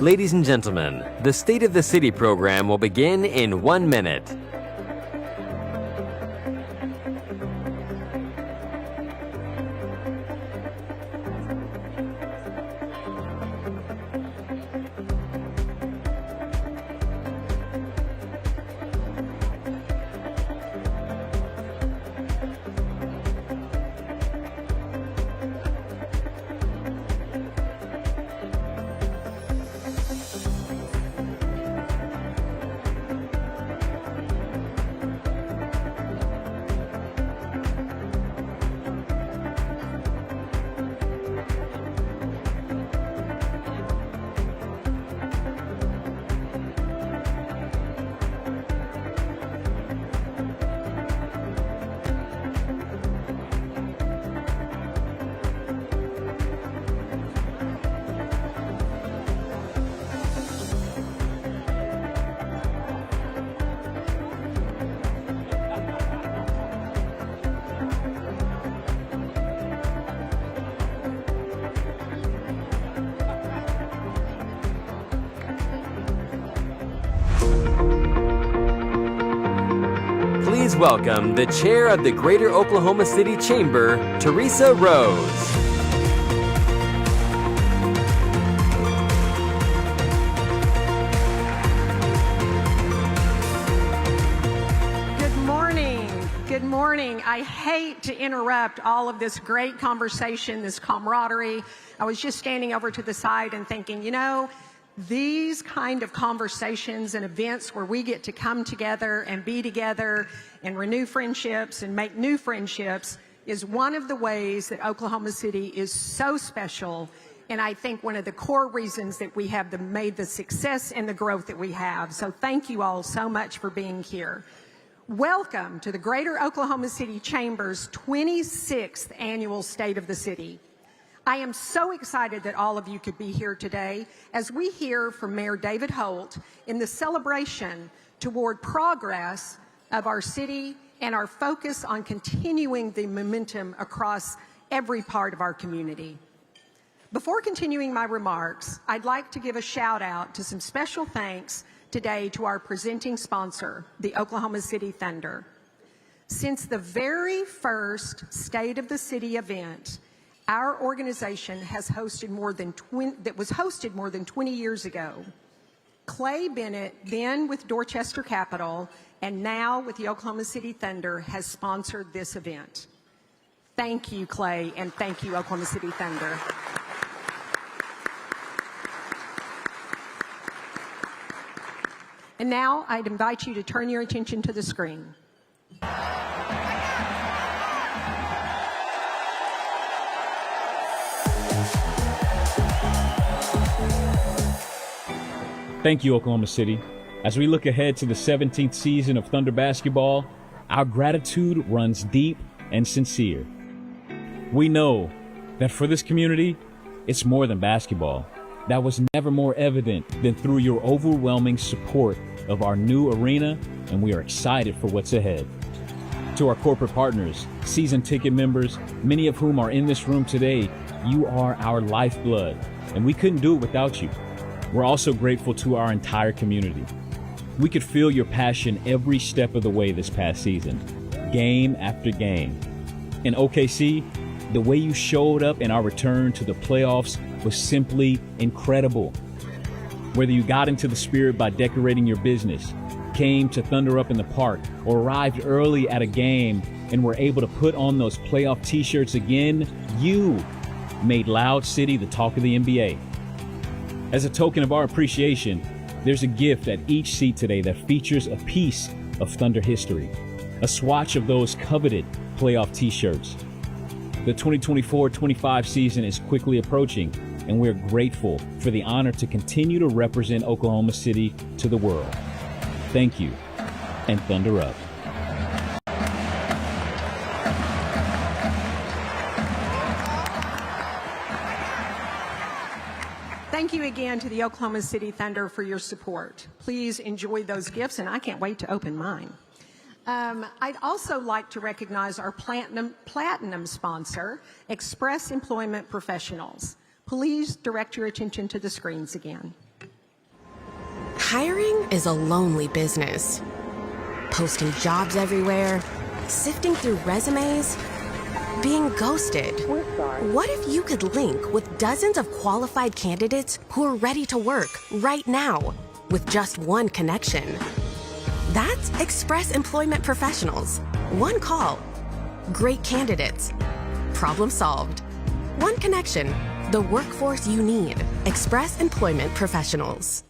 Ladies and gentlemen, the State of the City program will begin in 1 minute. Please welcome the chair of the Greater Oklahoma City Chamber, Teresa Rose. Good morning. Good morning. I hate to interrupt all of this great conversation, this camaraderie. I was just standing over to the side and thinking, you know, these kind of conversations and events where we get to come together and be together and renew friendships and make new friendships is one of the ways that Oklahoma City is so special. And I think one of the core reasons that we have made the success and the growth that we have. So thank you all so much for being here. Welcome to the Greater Oklahoma City Chamber's 26th Annual State of the City. I am so excited that all of you could be here today as we hear from Mayor David Holt in the celebration toward progress of our city and our focus on continuing the momentum across every part of our community. Before continuing my remarks, I'd like to give a shout out to some special thanks today to our presenting sponsor, the Oklahoma City Thunder. Since the very first State of the City event, our organization has hosted more than 20 years ago. Clay Bennett, then with Dorchester Capital, and now with the Oklahoma City Thunder, has sponsored this event. Thank you, Clay, and thank you, Oklahoma City Thunder. And now I'd invite you to turn your attention to the screen. Thank you, Oklahoma City. As we look ahead to the 17th season of Thunder basketball, our gratitude runs deep and sincere. We know that for this community, it's more than basketball. That was never more evident than through your overwhelming support of our new arena, and we are excited for what's ahead. To our corporate partners, season ticket members, many of whom are in this room today, you are our lifeblood, and we couldn't do it without you. We're also grateful to our entire community. We could feel your passion every step of the way this past season, game after game. In OKC, the way you showed up in our return to the playoffs was simply incredible. Whether you got into the spirit by decorating your business, came to Thunder Up in the Park, or arrived early at a game and were able to put on those playoff t-shirts again, you made Loud City the talk of the NBA. As a token of our appreciation, there's a gift at each seat today that features a piece of Thunder history, a swatch of those coveted playoff t-shirts. The 2024-25 season is quickly approaching, and we're grateful for the honor to continue to represent Oklahoma City to the world. Thank you, and Thunder Up. Thank you again to the Oklahoma City Thunder for your support. Please enjoy those gifts, and I can't wait to open mine. I'd also like to recognize our platinum sponsor, Express Employment Professionals. Please direct your attention to the screens again. Hiring is a lonely business. Posting jobs everywhere, sifting through resumes, being ghosted. What if you could link with dozens of qualified candidates who are ready to work right now with just one connection? That's Express Employment Professionals. One call. Great candidates. Problem solved. One connection. The workforce you need. Express Employment Professionals.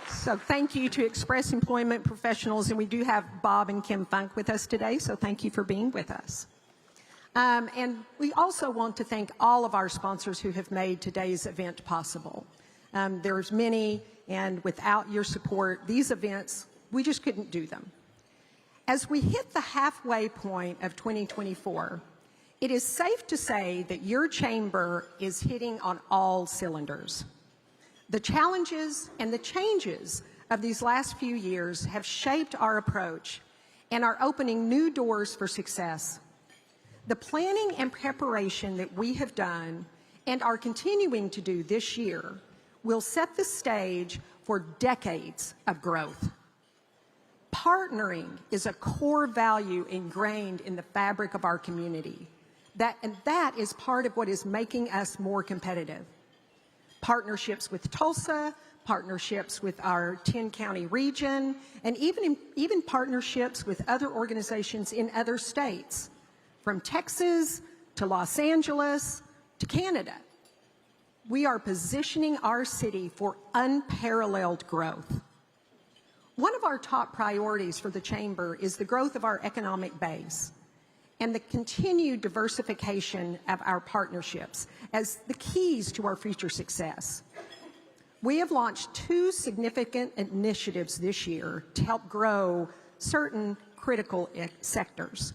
So thank you to Express Employment Professionals, and we do have Bob and Kim Funk with us today, so thank you for being with us. And we also want to thank all of our sponsors who have made today's event possible. There's many, and without your support, these events, we just couldn't do them. As we hit the halfway point of 2024, it is safe to say that your chamber is hitting on all cylinders. The challenges and the changes of these last few years have shaped our approach and are opening new doors for success. The planning and preparation that we have done and are continuing to do this year will set the stage for decades of growth. Partnering is a core value ingrained in the fabric of our community. That is part of what is making us more competitive. Partnerships with Tulsa, partnerships with our 10-county region, and even partnerships with other organizations in other states, from Texas to Los Angeles to Canada. We are positioning our city for unparalleled growth. One of our top priorities for the Chamber is the growth of our economic base and the continued diversification of our partnerships as the keys to our future success. We have launched 2 significant initiatives this year to help grow certain critical sectors.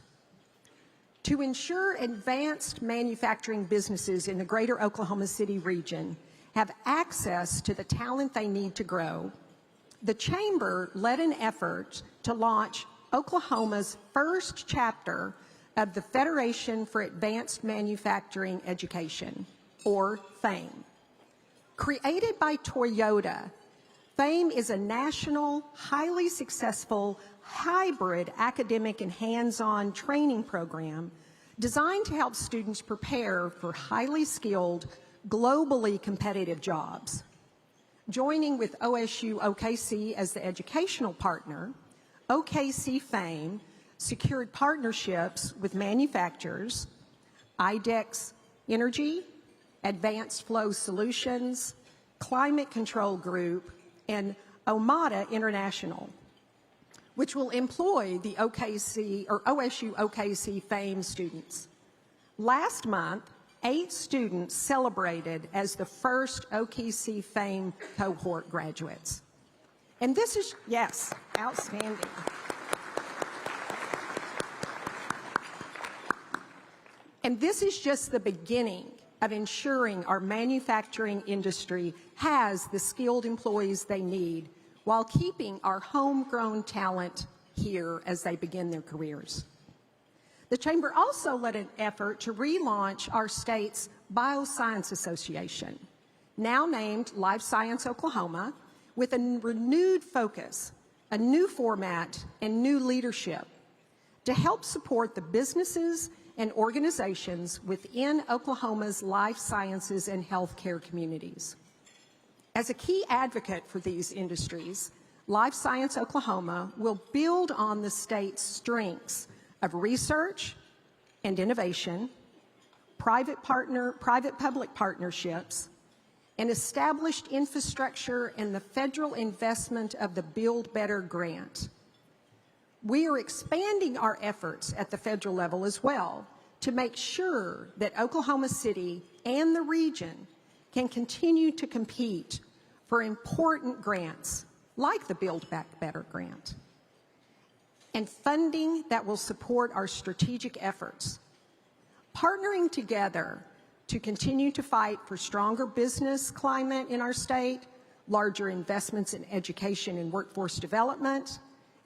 To ensure advanced manufacturing businesses in the greater Oklahoma City region have access to the talent they need to grow, the Chamber led an effort to launch Oklahoma's first chapter of the Federation for Advanced Manufacturing Education, or FAME. Created by Toyota, FAME is a national, highly successful, hybrid academic and hands-on training program designed to help students prepare for highly skilled, globally competitive jobs. Joining with OSU OKC as the educational partner, OKC FAME secured partnerships with manufacturers, IDEX Energy, Advanced Flow Solutions, Climate Control Group, and Omada International, which will employ the OKC or OSU OKC FAME students. Last month, 8 students celebrated as the first OKC FAME cohort graduates. And this is, yes, outstanding. And this is just the beginning of ensuring our manufacturing industry has the skilled employees they need while keeping our homegrown talent here as they begin their careers. The Chamber also led an effort to relaunch our state's Bioscience Association, now named Life Science Oklahoma, with a renewed focus, a new format, and new leadership to help support the businesses and organizations within Oklahoma's life sciences and healthcare communities. As a key advocate for these industries, Life Science Oklahoma will build on the state's strengths of research and innovation, private-public partnerships, and established infrastructure and the federal investment of the Build Better grant. We are expanding our efforts at the federal level as well to make sure that Oklahoma City and the region can continue to compete for important grants like the Build Back Better grant and funding that will support our strategic efforts. Partnering together to continue to fight for stronger business climate in our state, larger investments in education and workforce development,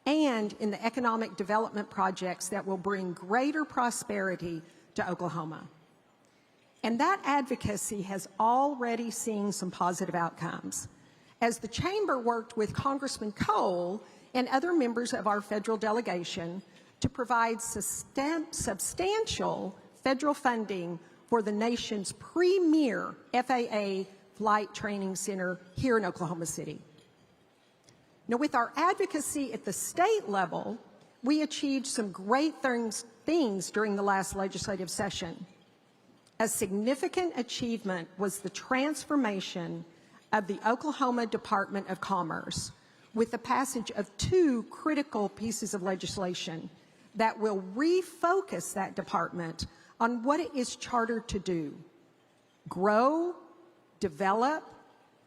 and in the economic development projects that will bring greater prosperity to Oklahoma. And that advocacy has already seen some positive outcomes. As the Chamber worked with Congressman Cole and other members of our federal delegation to provide substantial federal funding for the nation's premier FAA Flight Training Center here in Oklahoma City. Now, with our advocacy at the state level, we achieved some great things during the last legislative session. A significant achievement was the transformation of the Oklahoma Department of Commerce with the passage of 2 critical pieces of legislation that will refocus that department on what it is chartered to do: grow, develop,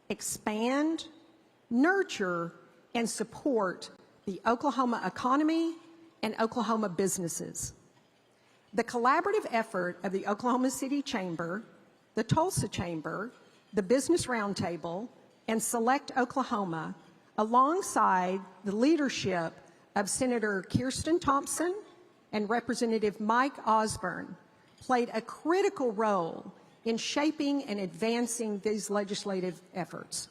expand, nurture, and support the Oklahoma economy and Oklahoma businesses. The collaborative effort of the Oklahoma City Chamber, the Tulsa Chamber, the Business Roundtable, and Select Oklahoma, alongside the leadership of Senator Kirsten Thompson and Representative Mike Osborne, played a critical role in shaping and advancing these legislative efforts.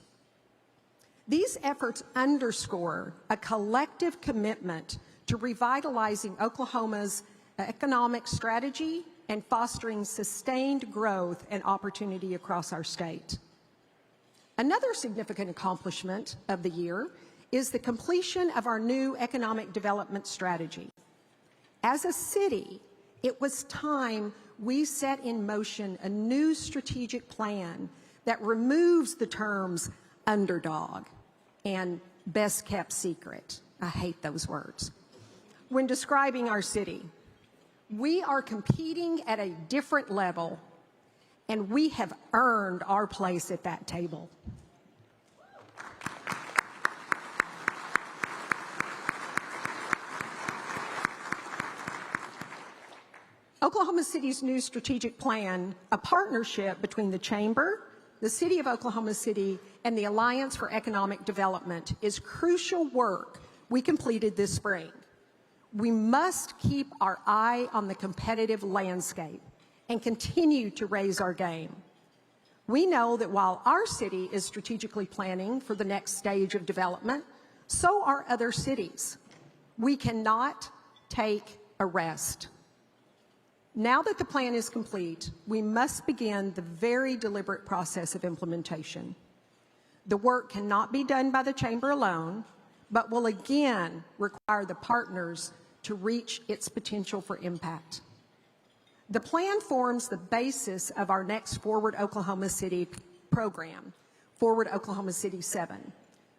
These efforts underscore a collective commitment to revitalizing Oklahoma's economic strategy and fostering sustained growth and opportunity across our state. Another significant accomplishment of the year is the completion of our new economic development strategy. As a city, it was time we set in motion a new strategic plan that removes the terms underdog and best kept secret. I hate those words. When describing our city, we are competing at a different level, and we have earned our place at that table. Oklahoma City's new strategic plan, a partnership between the Chamber, the City of Oklahoma City, and the Alliance for Economic Development, is crucial work we completed this spring. We must keep our eye on the competitive landscape and continue to raise our game. We know that while our city is strategically planning for the next stage of development, so are other cities. We cannot take a rest. Now that the plan is complete, we must begin the very deliberate process of implementation. The work cannot be done by the Chamber alone, but will again require the partners to reach its potential for impact. The plan forms the basis of our next Forward Oklahoma City program, Forward Oklahoma City 7,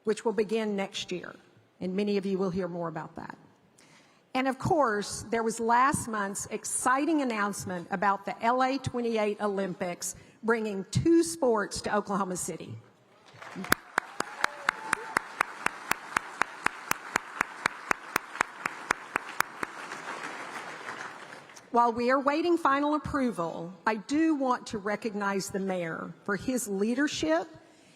which will begin next year, and many of you will hear more about that. And of course, there was last month's exciting announcement about the LA 28 Olympics bringing 2 sports to Oklahoma City. While we are waiting final approval, I do want to recognize the mayor for his leadership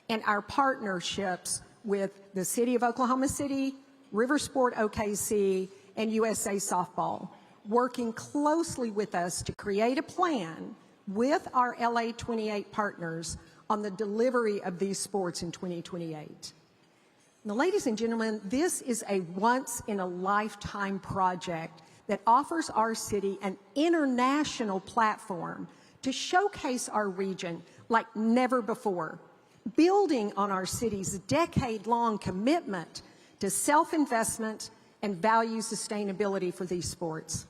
and our partnerships with the City of Oklahoma City, Riversport OKC, and USA Softball, working closely with us to create a plan with our LA 28 partners on the delivery of these sports in 2028. Now, ladies and gentlemen, this is a once-in-a-lifetime project that offers our city an international platform to showcase our region like never before, building on our city's decade-long commitment to self-investment and value sustainability for these sports.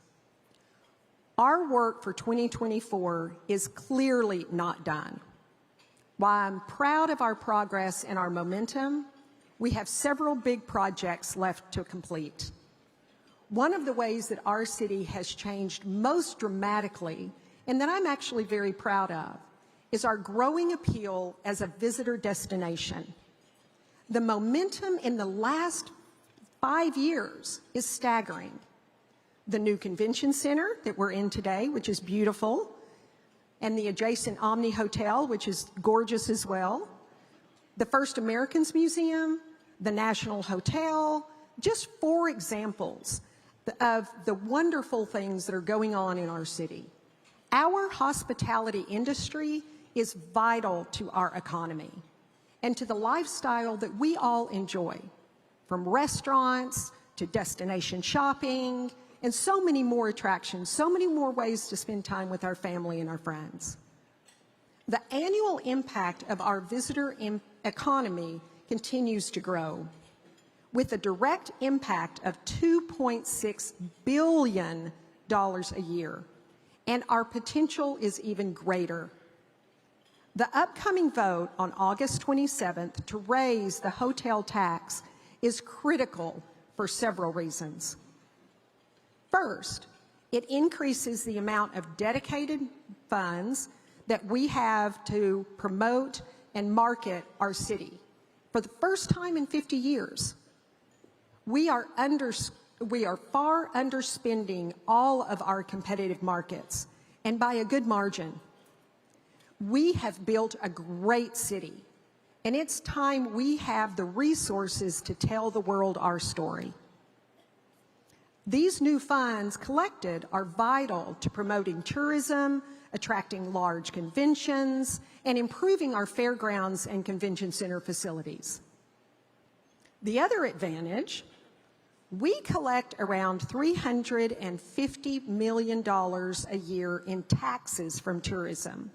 Our work for 2024 is clearly not done. While I'm proud of our progress and our momentum, we have several big projects left to complete. One of the ways that our city has changed most dramatically, and that I'm actually very proud of, is our growing appeal as a visitor destination. The momentum in the last 5 years is staggering. The new convention center that we're in today, which is beautiful, and the adjacent Omni Hotel, which is gorgeous as well, the First Americans Museum, the National Hotel, just 4 examples of the wonderful things that are going on in our city. Our hospitality industry is vital to our economy and to the lifestyle that we all enjoy, from restaurants to destination shopping and so many more attractions, so many more ways to spend time with our family and our friends. The annual impact of our visitor economy continues to grow, with a direct impact of $2.6 billion a year, and our potential is even greater. The upcoming vote on August 27th to raise the hotel tax is critical for several reasons. First, it increases the amount of dedicated funds that we have to promote and market our city. For the first time in 50 years, we are far underspending all of our competitive markets, and by a good margin. We have built a great city, and it's time we have the resources to tell the world our story. These new funds collected are vital to promoting tourism, attracting large conventions, and improving our fairgrounds and convention center facilities. The other advantage, we collect around $350 million a year in taxes from tourism.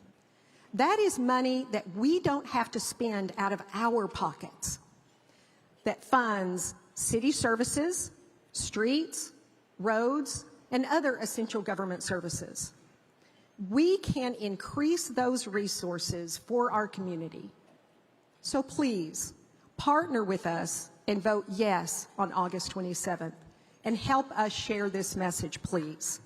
That is money that we don't have to spend out of our pockets, that funds city services, streets, roads, and other essential government services. We can increase those resources for our community. So please, partner with us and vote yes on August 27th, and help us share this message, please.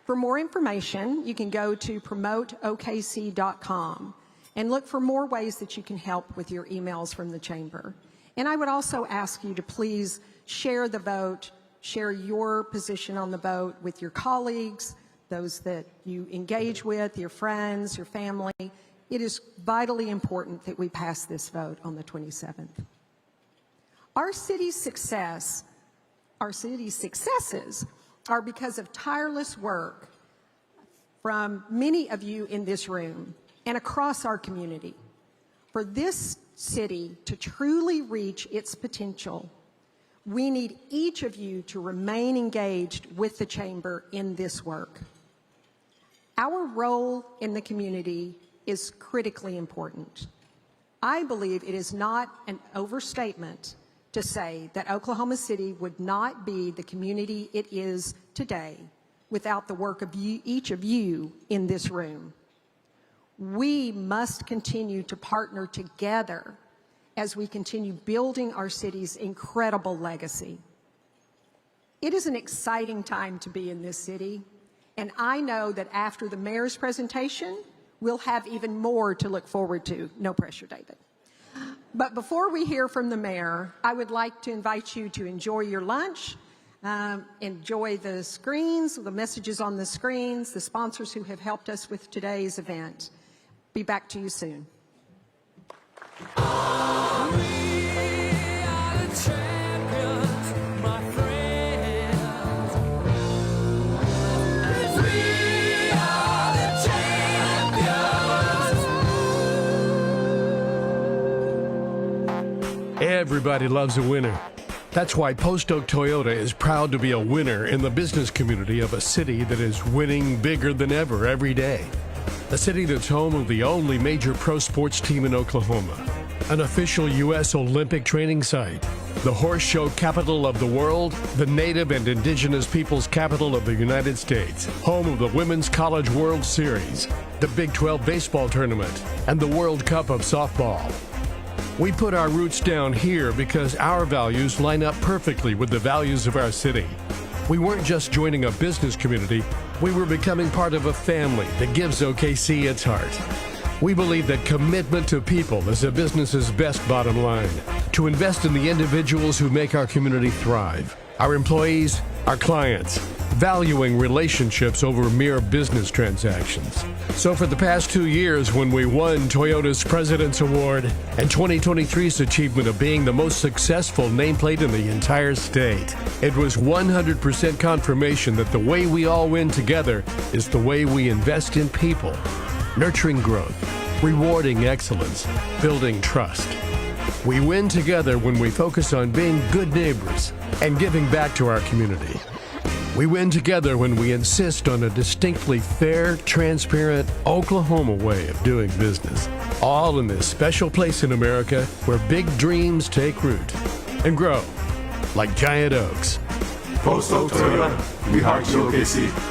For more information, you can go to promoteokc.com and look for more ways that you can help with your emails from the Chamber. And I would also ask you to please share the vote, share your position on the vote with your colleagues, those that you engage with, your friends, your family. It is vitally important that we pass this vote on the 27th. Our city's successes are because of tireless work from many of you in this room and across our community. For this city to truly reach its potential, we need each of you to remain engaged with the Chamber in this work. Our role in the community is critically important. I believe it is not an overstatement to say that Oklahoma City would not be the community it is today without the work of each of you in this room. We must continue to partner together as we continue building our city's incredible legacy. It is an exciting time to be in this city, and I know that after the mayor's presentation, we'll have even more to look forward to. No pressure, David. But before we hear from the mayor, I would like to invite you to enjoy your lunch, enjoy the screens, the messages on the screens, the sponsors who have helped us with today's event. Be back to you soon. Everybody loves a winner. That's why Post Oak Toyota is proud to be a winner in the business community of a city that is winning bigger than ever every day. A city that's home of the only major pro sports team in Oklahoma, an official U.S. Olympic training site, the horse show capital of the world, the native and indigenous peoples capital of the United States, home of the Women's College World Series, the Big 12 baseball tournament, and the World Cup of softball. We put our roots down here because our values line up perfectly with the values of our city. We weren't just joining a business community, we were becoming part of a family that gives OKC its heart. We believe that commitment to people is a business's best bottom line, to invest in the individuals who make our community thrive, our employees, our clients, valuing relationships over mere business transactions. So for the past 2 years, when we won Toyota's President's Award and 2023's achievement of being the most successful nameplate in the entire state, it was 100% confirmation that the way we all win together is the way we invest in people, nurturing growth, rewarding excellence, building trust. We win together when we focus on being good neighbors and giving back to our community. We win together when we insist on a distinctly fair, transparent Oklahoma way of doing business. All in this special place in America where big dreams take root and grow like giant oaks. Post Oak Toyota, we heart you, OKC.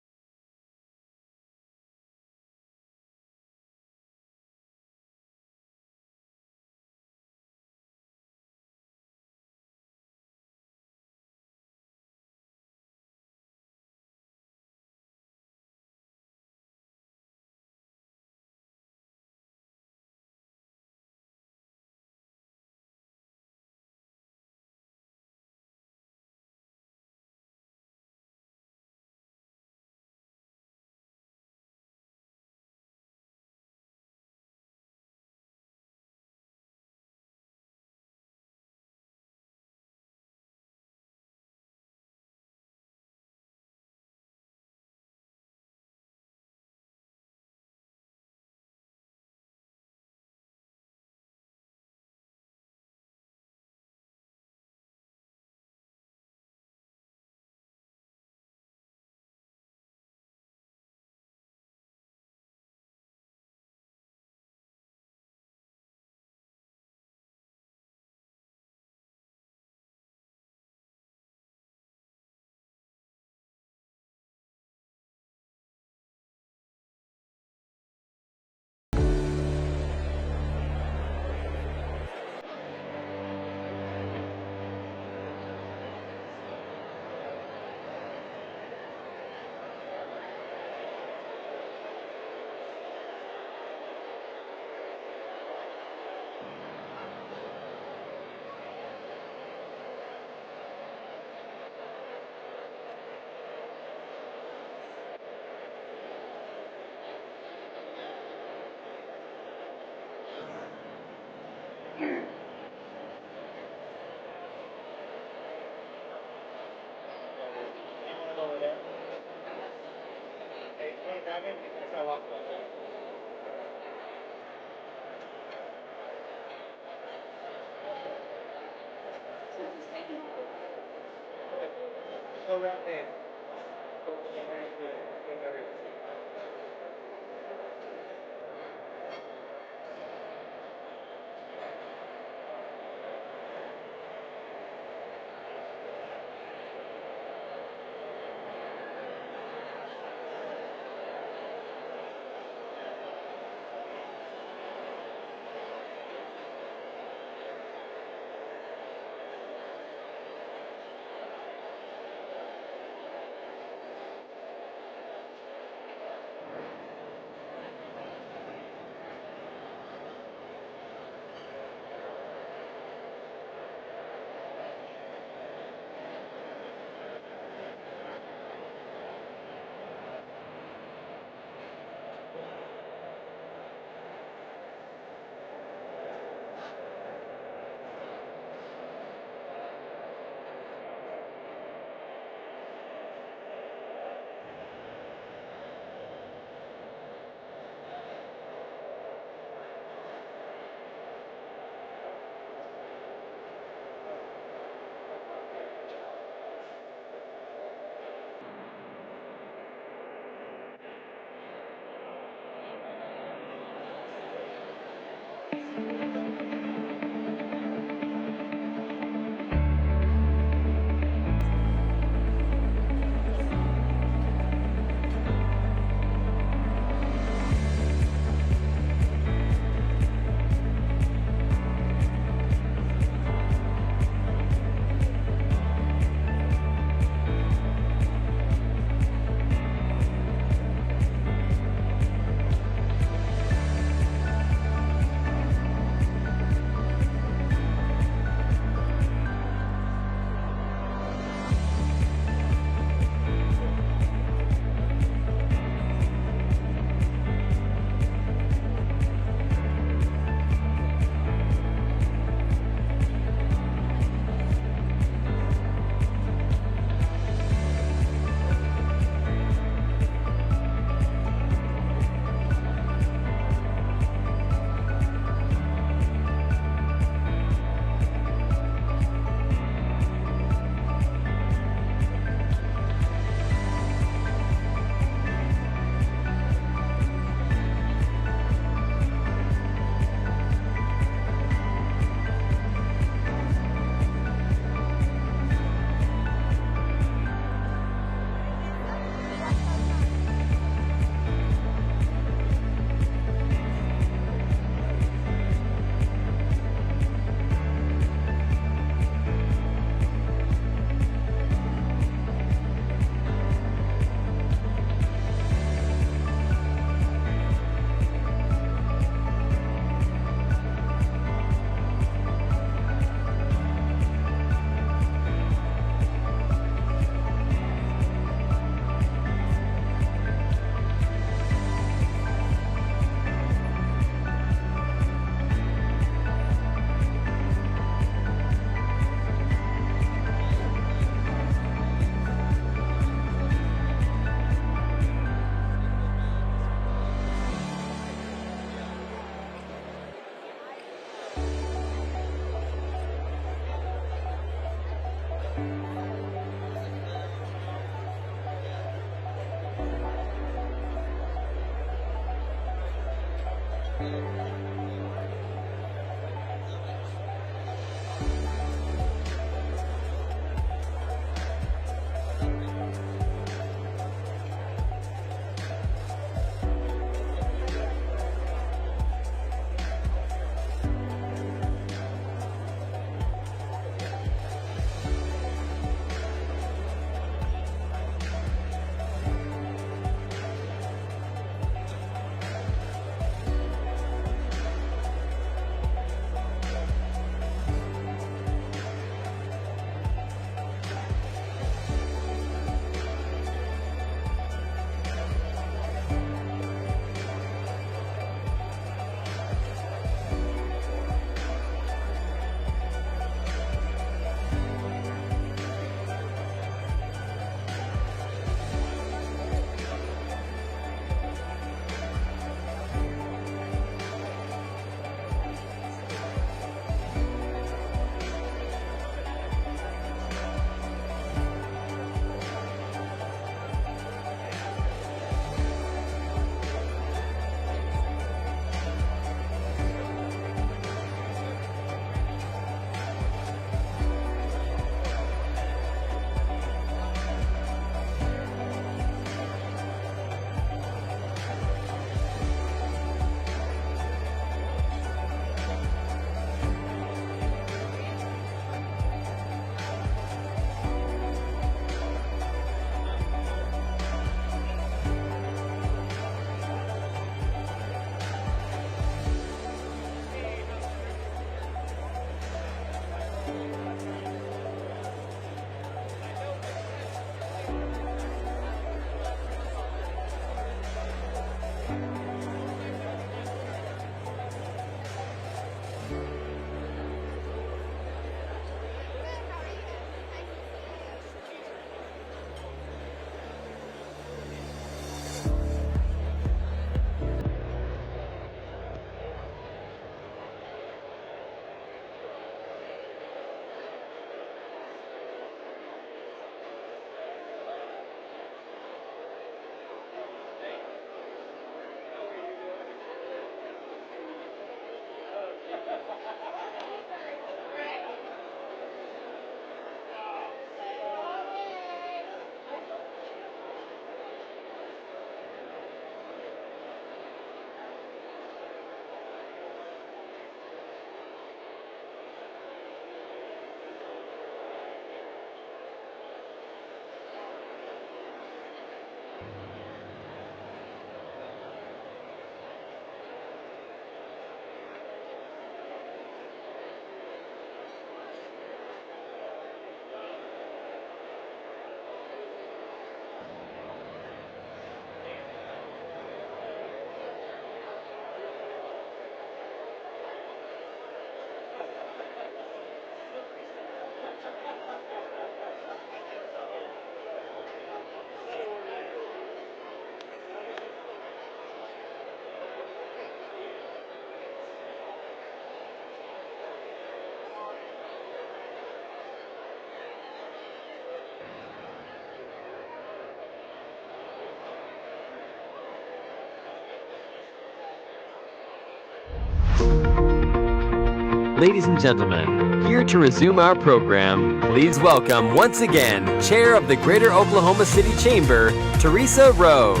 Ladies and gentlemen, here to resume our program, please welcome once again Chair of the Greater Oklahoma City Chamber, Teresa Rose.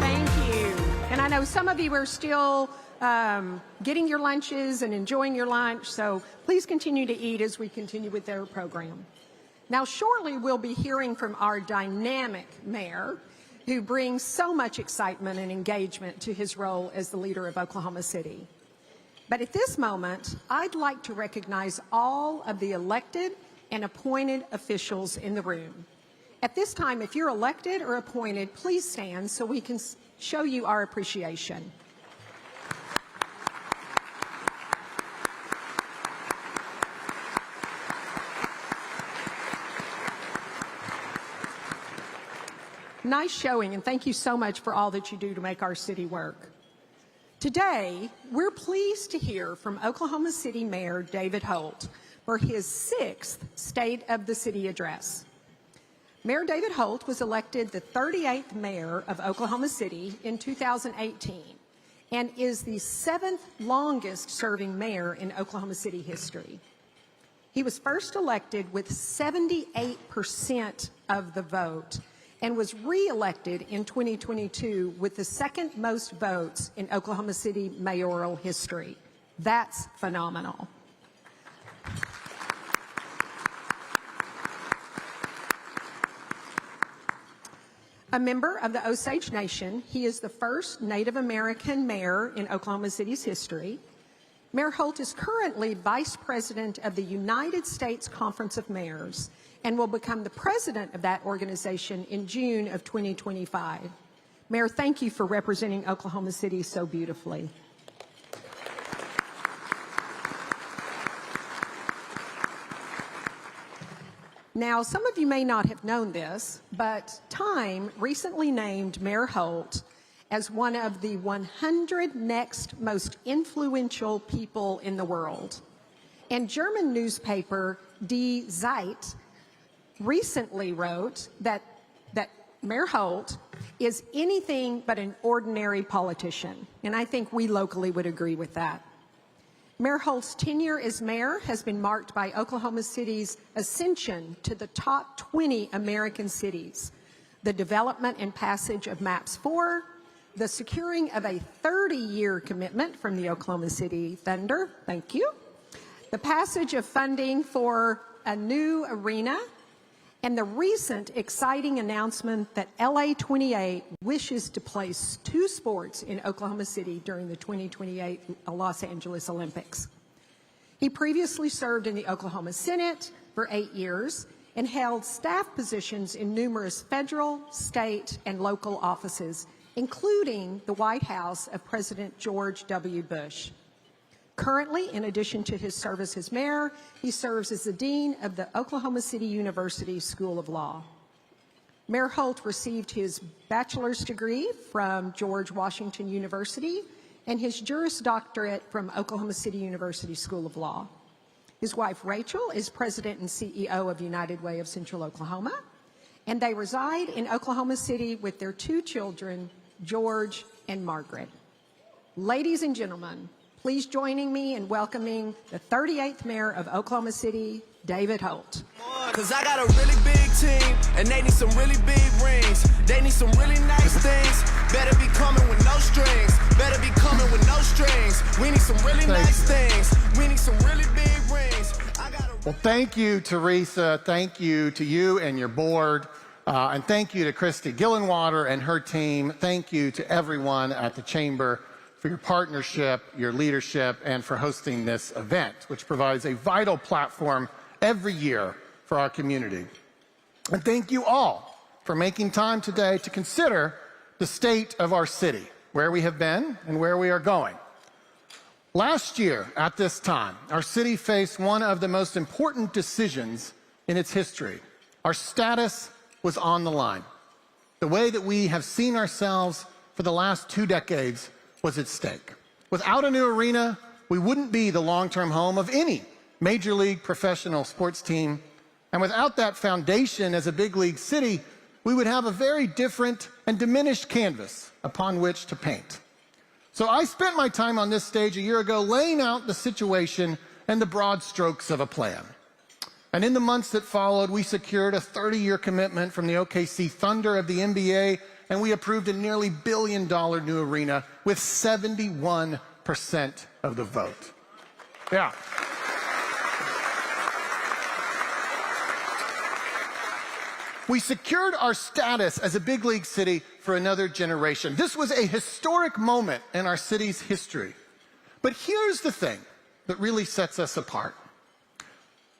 Thank you. And I know some of you are still getting your lunches and enjoying your lunch, so please continue to eat as we continue with our program. Now, shortly we'll be hearing from our dynamic mayor, who brings so much excitement and engagement to his role as the leader of Oklahoma City. But at this moment, I'd like to recognize all of the elected and appointed officials in the room. At this time, if you're elected or appointed, please stand so we can show you our appreciation. Nice showing, and thank you so much for all that you do to make our city work. Today, we're pleased to hear from Oklahoma City Mayor David Holt for his 6th State of the City address. Mayor David Holt was elected the 38th mayor of Oklahoma City in 2018 and is the 7th longest serving mayor in Oklahoma City history. He was first elected with 78% of the vote and was re-elected in 2022 with the second most votes in Oklahoma City mayoral history. That's phenomenal. A member of the Osage Nation, he is the first Native American mayor in Oklahoma City's history. Mayor Holt is currently Vice President of the United States Conference of Mayors and will become the president of that organization in June of 2025. Mayor, thank you for representing Oklahoma City so beautifully. Now, some of you may not have known this, but Time recently named Mayor Holt as one of the 100 next most influential people in the world. And German newspaper Die Zeit recently wrote that Mayor Holt is anything but an ordinary politician, and I think we locally would agree with that. Mayor Holt's tenure as mayor has been marked by Oklahoma City's ascension to the top 20 American cities, the development and passage of MAPS 4, the securing of a 30-year commitment from the Oklahoma City Thunder, thank you, the passage of funding for a new arena, and the recent exciting announcement that LA 28 wishes to place 2 sports in Oklahoma City during the 2028 Los Angeles Olympics. He previously served in the Oklahoma Senate for 8 years and held staff positions in numerous federal, state, and local offices, including the White House of President George W. Bush. Currently, in addition to his service as mayor, he serves as the dean of the Oklahoma City University School of Law. Mayor Holt received his bachelor's degree from George Washington University and his Juris Doctorate from Oklahoma City University School of Law. His wife, Rachel, is president and CEO of United Way of Central Oklahoma, and they reside in Oklahoma City with their 2 children, George and Margaret. Ladies and gentlemen, please join me in welcoming the 38th mayor of Oklahoma City, David Holt. Cause I got a really big team, and they need some really big rings. They need some really nice things. Better be coming with no strings. Better be coming with no strings. We need some really nice things. We need some really big rings. Well, thank you, Teresa. Thank you to you and your board. And thank you to Christy Gillenwater and her team. Thank you to everyone at the Chamber for your partnership, your leadership, and for hosting this event, which provides a vital platform every year for our community. And thank you all for making time today to consider the state of our city, where we have been and where we are going. Last year, at this time, our city faced one of the most important decisions in its history. Our status was on the line. The way that we have seen ourselves for the last 2 decades was at stake. Without a new arena, we wouldn't be the long-term home of any major league professional sports team. And without that foundation as a big league city, we would have a very different and diminished canvas upon which to paint. So I spent my time on this stage a year ago laying out the situation and the broad strokes of a plan. And in the months that followed, we secured a 30-year commitment from the OKC Thunder of the NBA, and we approved a nearly $1 billion new arena with 71% of the vote. Yeah. We secured our status as a big league city for another generation. This was a historic moment in our city's history. But here's the thing that really sets us apart.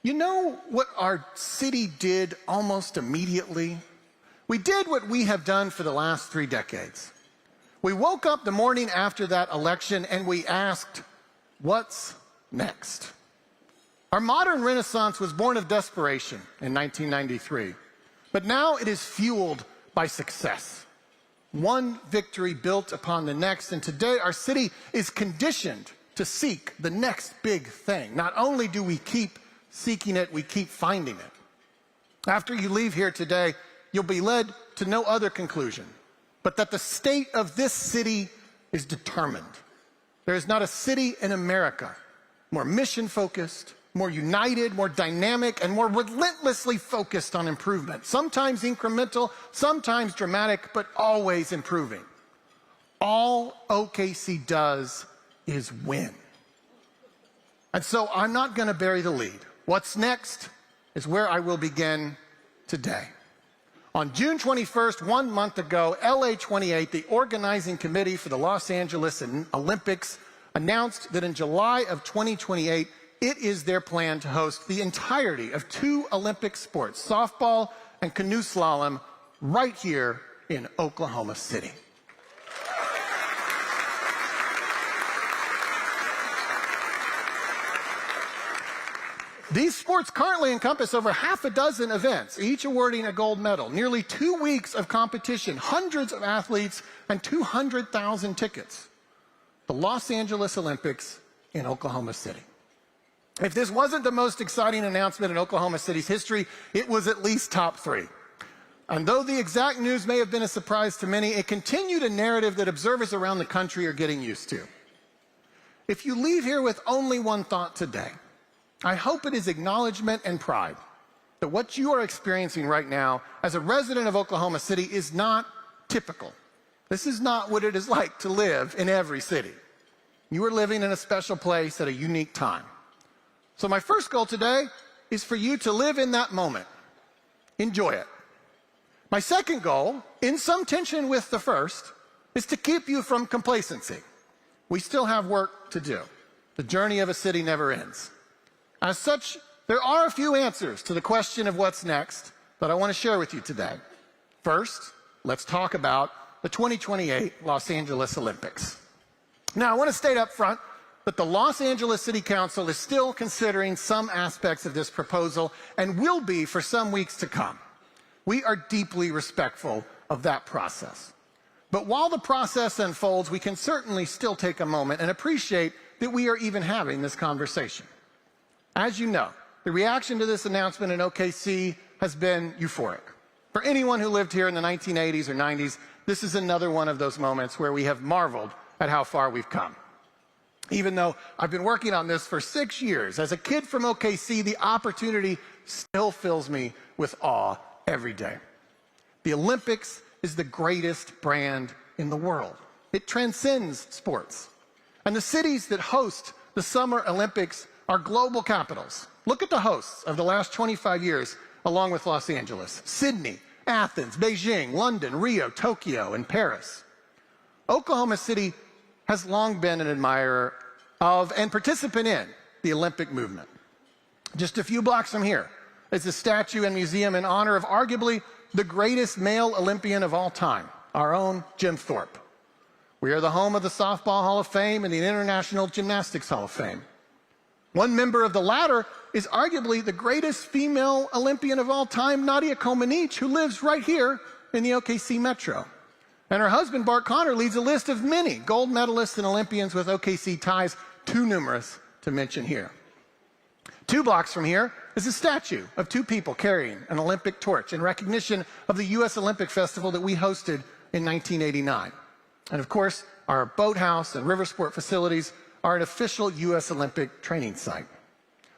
You know what our city did almost immediately? We did what we have done for the last 3 decades. We woke up the morning after that election and we asked, what's next? Our modern renaissance was born of desperation in 1993. But now it is fueled by success. One victory built upon the next, and today our city is conditioned to seek the next big thing. Not only do we keep seeking it, we keep finding it. After you leave here today, you'll be led to no other conclusion, but that the state of this city is determined. There is not a city in America more mission-focused, more united, more dynamic, and more relentlessly focused on improvement. Sometimes incremental, sometimes dramatic, but always improving. All OKC does is win. And so I'm not going to bury the lead. What's next is where I will begin today. On June 21st, 1 month ago, LA 28, the organizing committee for the Los Angeles Olympics, announced that in July of 2028, it is their plan to host the entirety of 2 Olympic sports, softball and canoe slalom, right here in Oklahoma City. These sports currently encompass over half a dozen events, each awarding a gold medal, nearly 2 weeks of competition, hundreds of athletes, and 200,000 tickets. The Los Angeles Olympics in Oklahoma City. If this wasn't the most exciting announcement in Oklahoma City's history, it was at least top 3. And though the exact news may have been a surprise to many, it continued a narrative that observers around the country are getting used to. If you leave here with only one thought today, I hope it is acknowledgement and pride that what you are experiencing right now as a resident of Oklahoma City is not typical. This is not what it is like to live in every city. You are living in a special place at a unique time. So my first goal today is for you to live in that moment. Enjoy it. My second goal, in some tension with the first, is to keep you from complacency. We still have work to do. The journey of a city never ends. As such, there are a few answers to the question of what's next that I want to share with you today. First, let's talk about the 2028 Los Angeles Olympics. Now, I want to state up front that the Los Angeles City Council is still considering some aspects of this proposal and will be for some weeks to come. We are deeply respectful of that process. But while the process unfolds, we can certainly still take a moment and appreciate that we are even having this conversation. As you know, the reaction to this announcement in OKC has been euphoric. For anyone who lived here in the 1980s or 90s, this is another one of those moments where we have marveled at how far we've come. Even though I've been working on this for 6 years, as a kid from OKC, the opportunity still fills me with awe every day. The Olympics is the greatest brand in the world. It transcends sports. And the cities that host the Summer Olympics are global capitals. Look at the hosts of the last 25 years, along with Los Angeles: Sydney, Athens, Beijing, London, Rio, Tokyo, and Paris. Oklahoma City has long been an admirer of and participant in the Olympic movement. Just a few blocks from here is a statue and museum in honor of arguably the greatest male Olympian of all time, our own Jim Thorpe. We are the home of the Softball Hall of Fame and the International Gymnastics Hall of Fame. One member of the latter is arguably the greatest female Olympian of all time, Nadia Comaneci, who lives right here in the OKC Metro. And her husband, Bart Connor, leads a list of many gold medalists and Olympians with OKC ties, too numerous to mention here. 2 blocks from here is a statue of 2 people carrying an Olympic torch in recognition of the U.S. Olympic Festival that we hosted in 1989. And of course, our boathouse, and river sport facilities are an official U.S. Olympic training site.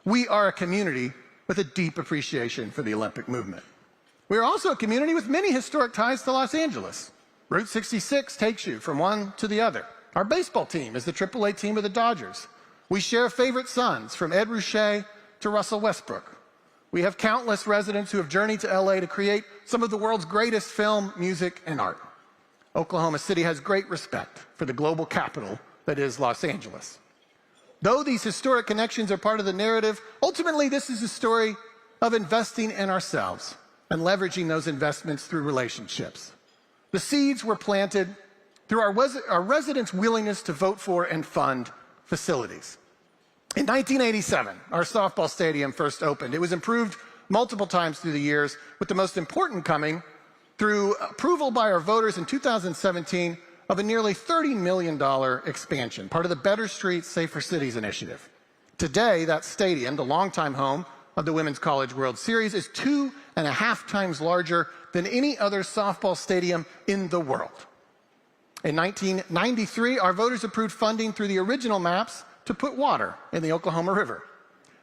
We are a community with a deep appreciation for the Olympic movement. We are also a community with many historic ties to Los Angeles. Route 66 takes you from one to the other. Our baseball team is the AAA team of the Dodgers. We share favorite sons, from Ed Ruscha to Russell Westbrook. We have countless residents who have journeyed to LA to create some of the world's greatest film, music, and art. Oklahoma City has great respect for the global capital that is Los Angeles. Though these historic connections are part of the narrative, ultimately this is a story of investing in ourselves and leveraging those investments through relationships. The seeds were planted through our residents' willingness to vote for and fund facilities. In 1987, our softball stadium first opened. It was improved multiple times through the years, with the most important coming through approval by our voters in 2017 of a nearly $30 million expansion, part of the Better Streets, Safer Cities initiative. Today, that stadium, the longtime home of the Women's College World Series, is 2.5 times larger than any other softball stadium in the world. In 1993, our voters approved funding through the original maps to put water in the Oklahoma River.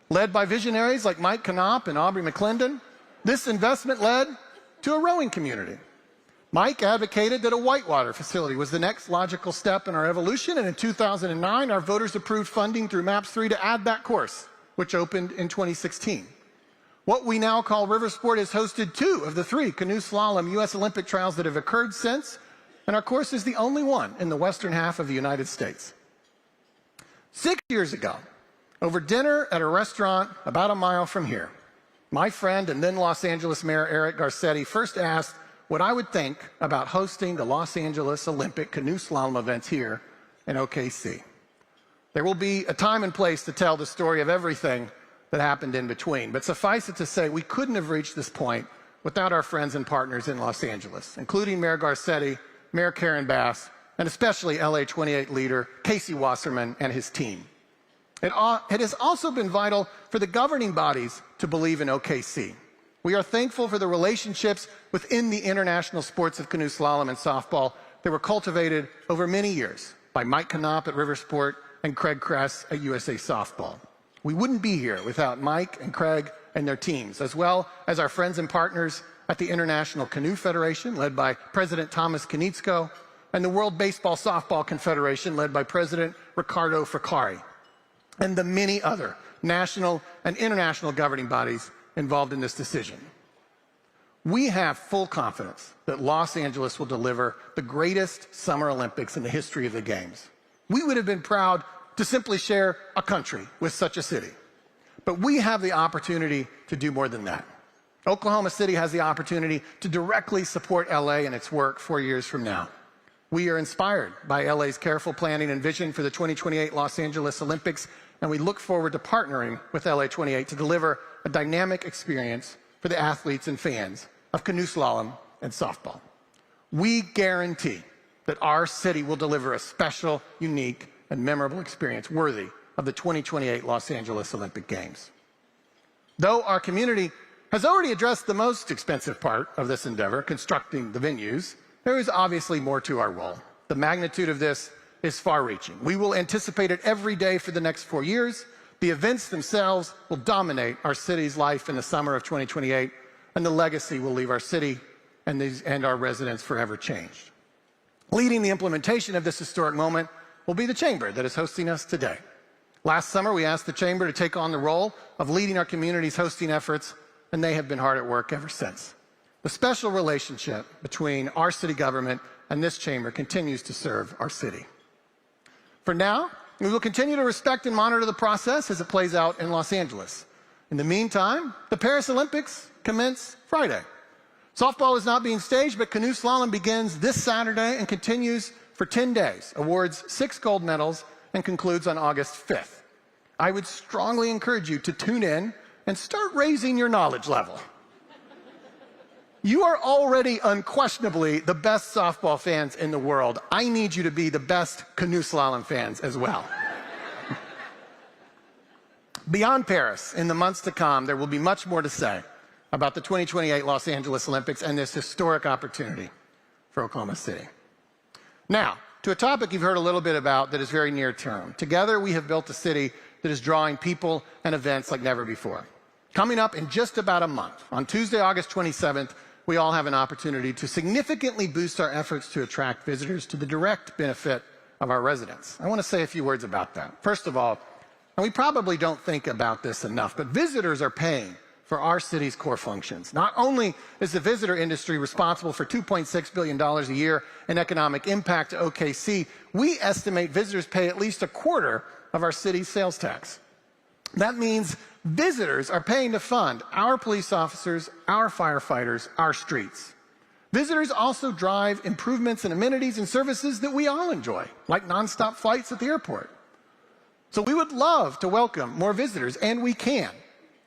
Led by visionaries like Mike Knopp and Aubrey McClendon, this investment led to a rowing community. Mike advocated that a whitewater facility was the next logical step in our evolution, and in 2009, our voters approved funding through MAPS 3 to add that course, which opened in 2016. What we now call river sport has hosted 2 of the 3 canoe slalom U.S. Olympic trials that have occurred since, and our course is the only one in the western half of the United States. 6 years ago, over dinner at a restaurant about a mile from here, my friend and then Los Angeles Mayor Eric Garcetti first asked what I would think about hosting the Los Angeles Olympic canoe slalom events here in OKC. There will be a time and place to tell the story of everything that happened in between, but suffice it to say, we couldn't have reached this point without our friends and partners in Los Angeles, including Mayor Garcetti, Mayor Karen Bass, and especially LA 28 leader Casey Wasserman and his team. It has also been vital for the governing bodies to believe in OKC. We are thankful for the relationships within the international sports of canoe slalom and softball that were cultivated over many years by Mike Knopp at River Sport and Craig Kress at USA Softball. We wouldn't be here without Mike and Craig and their teams, as well as our friends and partners at the International Canoe Federation, led by President Thomas Konietzko, and the World Baseball Softball Confederation, led by President Ricardo Fracari, and the many other national and international governing bodies involved in this decision. We have full confidence that Los Angeles will deliver the greatest Summer Olympics in the history of the Games. We would have been proud to simply share a country with such a city, but we have the opportunity to do more than that. Oklahoma City has the opportunity to directly support LA in its work 4 years from now. We are inspired by LA's careful planning and vision for the 2028 Los Angeles Olympics, and we look forward to partnering with LA 28 to deliver a dynamic experience for the athletes and fans of canoe slalom and softball. We guarantee that our city will deliver a special, unique, and memorable experience worthy of the 2028 Los Angeles Olympic Games. Though our community has already addressed the most expensive part of this endeavor, constructing the venues, there is obviously more to our role. The magnitude of this is far-reaching. We will anticipate it every day for the next 4 years. The events themselves will dominate our city's life in the summer of 2028, and the legacy will leave our city and our residents forever changed. Leading the implementation of this historic moment will be the Chamber that is hosting us today. Last summer, we asked the Chamber to take on the role of leading our community's hosting efforts, and they have been hard at work ever since. The special relationship between our city government and this Chamber continues to serve our city. For now, we will continue to respect and monitor the process as it plays out in Los Angeles. In the meantime, the Paris Olympics commence Friday. Softball is not being staged, but canoe slalom begins this Saturday and continues for 10 days, awards 6 gold medals, and concludes on August 5th. I would strongly encourage you to tune in and start raising your knowledge level. You are already unquestionably the best softball fans in the world. I need you to be the best canoe slalom fans as well. Beyond Paris, in the months to come, there will be much more to say about the 2028 Los Angeles Olympics and this historic opportunity for Oklahoma City. Now, to a topic you've heard a little bit about that is very near term. Together, we have built a city that is drawing people and events like never before. Coming up in just about a month, on Tuesday, August 27th, we all have an opportunity to significantly boost our efforts to attract visitors to the direct benefit of our residents. I want to say a few words about that. First of all, and we probably don't think about this enough, but visitors are paying for our city's core functions. Not only is the visitor industry responsible for $2.6 billion a year in economic impact to OKC, we estimate visitors pay at least a quarter of our city's sales tax. That means visitors are paying to fund our police officers, our firefighters, our streets. Visitors also drive improvements in amenities and services that we all enjoy, like nonstop flights at the airport. So we would love to welcome more visitors, and we can.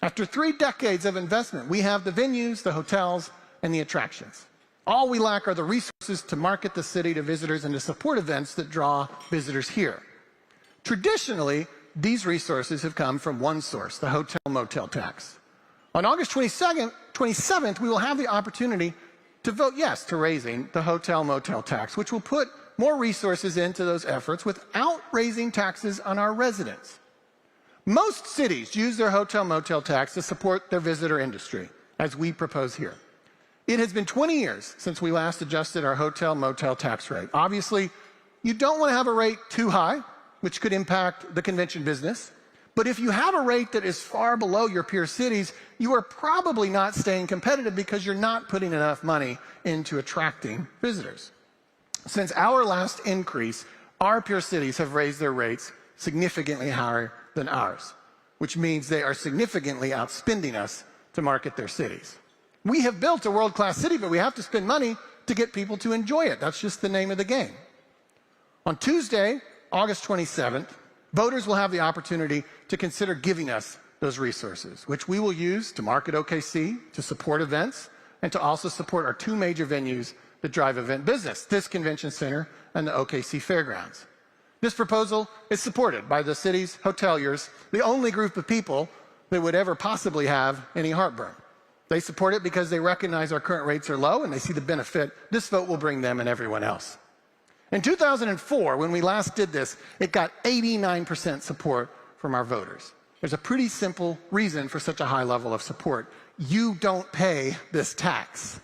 After 3 decades of investment, we have the venues, the hotels, and the attractions. All we lack are the resources to market the city to visitors and to support events that draw visitors here. Traditionally, these resources have come from one source, the hotel-motel tax. On August 27th, we will have the opportunity to vote yes to raising the hotel-motel tax, which will put more resources into those efforts without raising taxes on our residents. Most cities use their hotel-motel tax to support their visitor industry, as we propose here. It has been 20 years since we last adjusted our hotel-motel tax rate. Obviously, you don't want to have a rate too high, which could impact the convention business. But if you have a rate that is far below your peer cities, you are probably not staying competitive because you're not putting enough money into attracting visitors. Since our last increase, our peer cities have raised their rates significantly higher than ours, which means they are significantly outspending us to market their cities. We have built a world-class city, but we have to spend money to get people to enjoy it. That's just the name of the game. On Tuesday, August 27th, voters will have the opportunity to consider giving us those resources, which we will use to market OKC, to support events, and to also support our 2 major venues that drive event business, this convention center and the OKC Fairgrounds. This proposal is supported by the city's hoteliers, the only group of people that would ever possibly have any heartburn. They support it because they recognize our current rates are low and they see the benefit this vote will bring them and everyone else. In 2004, when we last did this, it got 89% support from our voters. There's a pretty simple reason for such a high level of support. You don't pay this tax.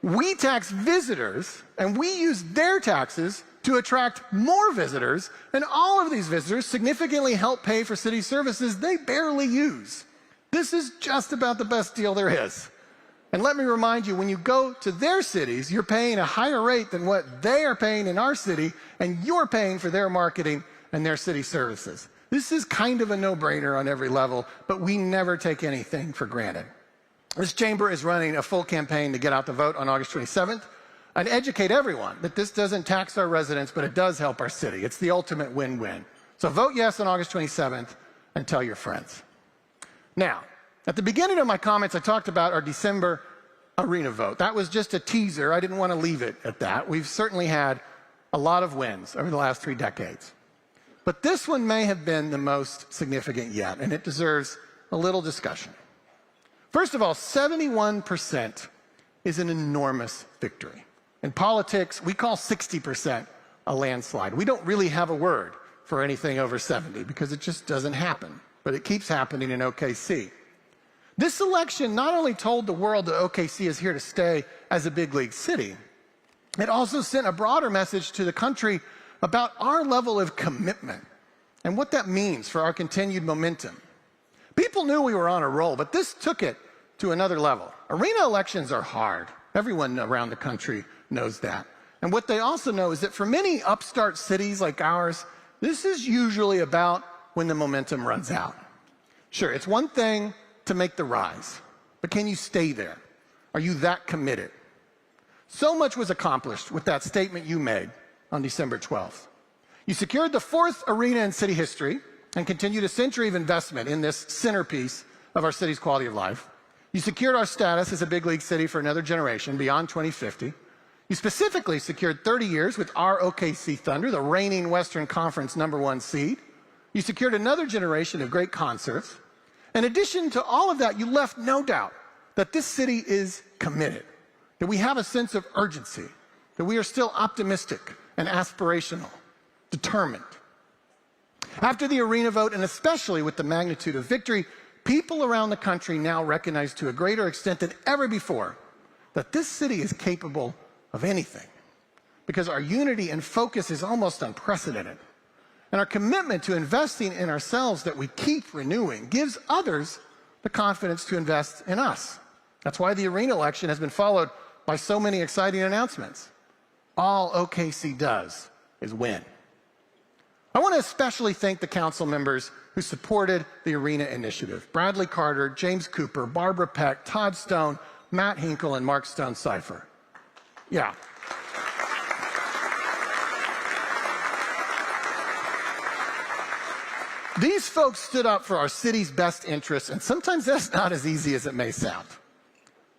We tax visitors, and we use their taxes to attract more visitors, and all of these visitors significantly help pay for city services they barely use. This is just about the best deal there is. And let me remind you, when you go to their cities, you're paying a higher rate than what they are paying in our city, and you're paying for their marketing and their city services. This is kind of a no-brainer on every level, but we never take anything for granted. This chamber is running a full campaign to get out the vote on August 27th and educate everyone that this doesn't tax our residents, but it does help our city. It's the ultimate win-win. So vote yes on August 27th and tell your friends. Now, at the beginning of my comments, I talked about our December arena vote. That was just a teaser. I didn't want to leave it at that. We've certainly had a lot of wins over the last 3 decades. But this one may have been the most significant yet, and it deserves a little discussion. First of all, 71% is an enormous victory. In politics, we call 60% a landslide. We don't really have a word for anything over 70 because it just doesn't happen, but it keeps happening in OKC. This election not only told the world that OKC is here to stay as a big league city, it also sent a broader message to the country about our level of commitment and what that means for our continued momentum. People knew we were on a roll, but this took it to another level. Arena elections are hard. Everyone around the country knows that. And what they also know is that for many upstart cities like ours, this is usually about when the momentum runs out. Sure, it's one thing to make the rise, but can you stay there? Are you that committed? So much was accomplished with that statement you made on December 12th. You secured the 4th arena in city history and continued a century of investment in this centerpiece of our city's quality of life. You secured our status as a big league city for another generation beyond 2050. You specifically secured 30 years with our OKC Thunder, the reigning Western Conference #1 seed. You secured another generation of great concerts. In addition to all of that, you left no doubt that this city is committed, that we have a sense of urgency, that we are still optimistic and aspirational, determined. After the arena vote, and especially with the magnitude of victory, people around the country now recognize to a greater extent than ever before that this city is capable of anything, because our unity and focus is almost unprecedented. And our commitment to investing in ourselves that we keep renewing gives others the confidence to invest in us. That's why the arena election has been followed by so many exciting announcements. All OKC does is win. I want to especially thank the council members who supported the arena initiative: Bradley Carter, James Cooper, Barbara Peck, Todd Stone, Matt Hinkle, and Mark Stone-Cipher. Yeah. These folks stood up for our city's best interests, and sometimes that's not as easy as it may sound.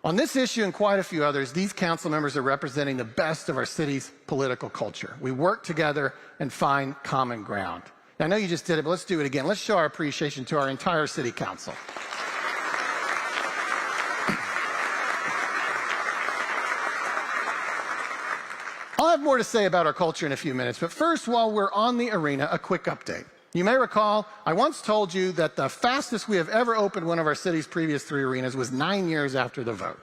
On this issue and quite a few others, these council members are representing the best of our city's political culture. We work together and find common ground. I know you just did it, but let's do it again. Let's show our appreciation to our entire city council. I'll have more to say about our culture in a few minutes, but first, while we're on the arena, a quick update. You may recall, I once told you that the fastest we have ever opened one of our city's previous 3 arenas was 9 years after the vote.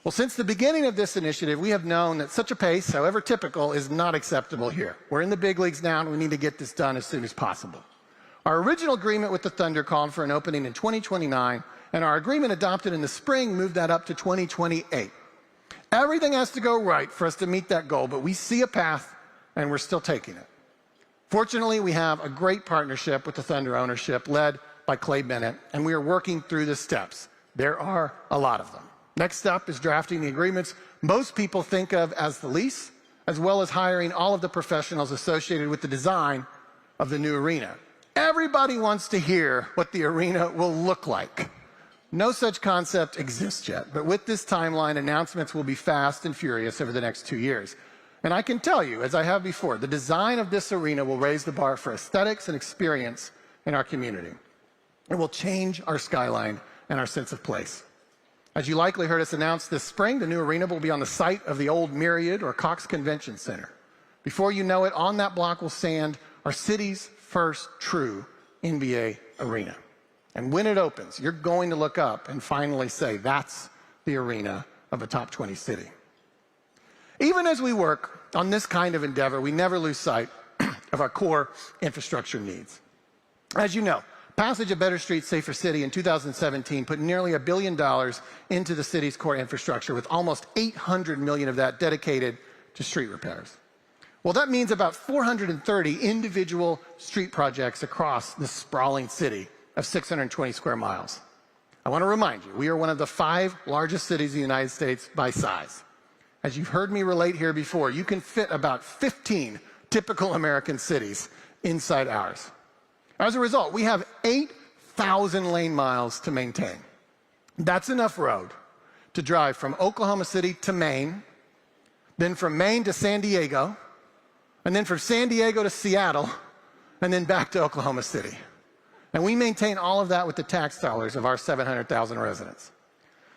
Well, since the beginning of this initiative, we have known that such a pace, however typical, is not acceptable here. We're in the big leagues now, and we need to get this done as soon as possible. Our original agreement with the Thunder called for an opening in 2029, and our agreement adopted in the spring moved that up to 2028. Everything has to go right for us to meet that goal, but we see a path, and we're still taking it. Fortunately, we have a great partnership with the Thunder ownership led by Clay Bennett, and we are working through the steps. There are a lot of them. Next step is drafting the agreements most people think of as the lease, as well as hiring all of the professionals associated with the design of the new arena. Everybody wants to hear what the arena will look like. No such concept exists yet, but with this timeline, announcements will be fast and furious over the next 2 years. And I can tell you, as I have before, the design of this arena will raise the bar for aesthetics and experience in our community. It will change our skyline and our sense of place. As you likely heard us announce this spring, the new arena will be on the site of the old Myriad or Cox Convention Center. Before you know it, on that block will stand our city's first true NBA arena. And when it opens, you're going to look up and finally say, that's the arena of a top 20 city. Even as we work on this kind of endeavor, we never lose sight of our core infrastructure needs. As you know, passage of Better Streets, Safer City in 2017 put nearly $1 billion into the city's core infrastructure, with almost $800 million of that dedicated to street repairs. Well, that means about 430 individual street projects across this sprawling city of 620 square miles. I want to remind you, we are one of the 5 largest cities in the United States by size. As you've heard me relate here before, you can fit about 15 typical American cities inside ours. As a result, we have 8,000 lane miles to maintain. That's enough road to drive from Oklahoma City to Maine, then from Maine to San Diego, and then from San Diego to Seattle, and then back to Oklahoma City. And we maintain all of that with the tax dollars of our 700,000 residents.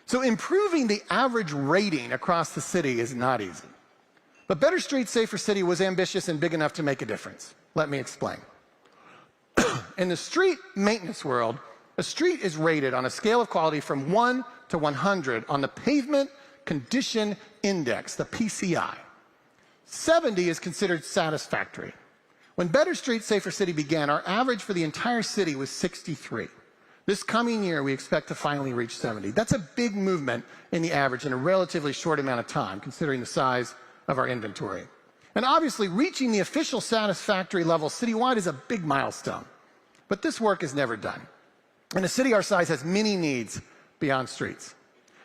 So improving the average rating across the city is not easy. But Better Streets, Safer City was ambitious and big enough to make a difference. Let me explain. In the street maintenance world, a street is rated on a scale of quality from 1 to 100 on the Pavement Condition Index, the PCI. 70 is considered satisfactory. When Better Streets, Safer City began, our average for the entire city was 63. This coming year, we expect to finally reach 70. That's a big movement in the average in a relatively short amount of time, considering the size of our inventory. And obviously, reaching the official satisfactory level citywide is a big milestone. But this work is never done. And a city our size has many needs beyond streets.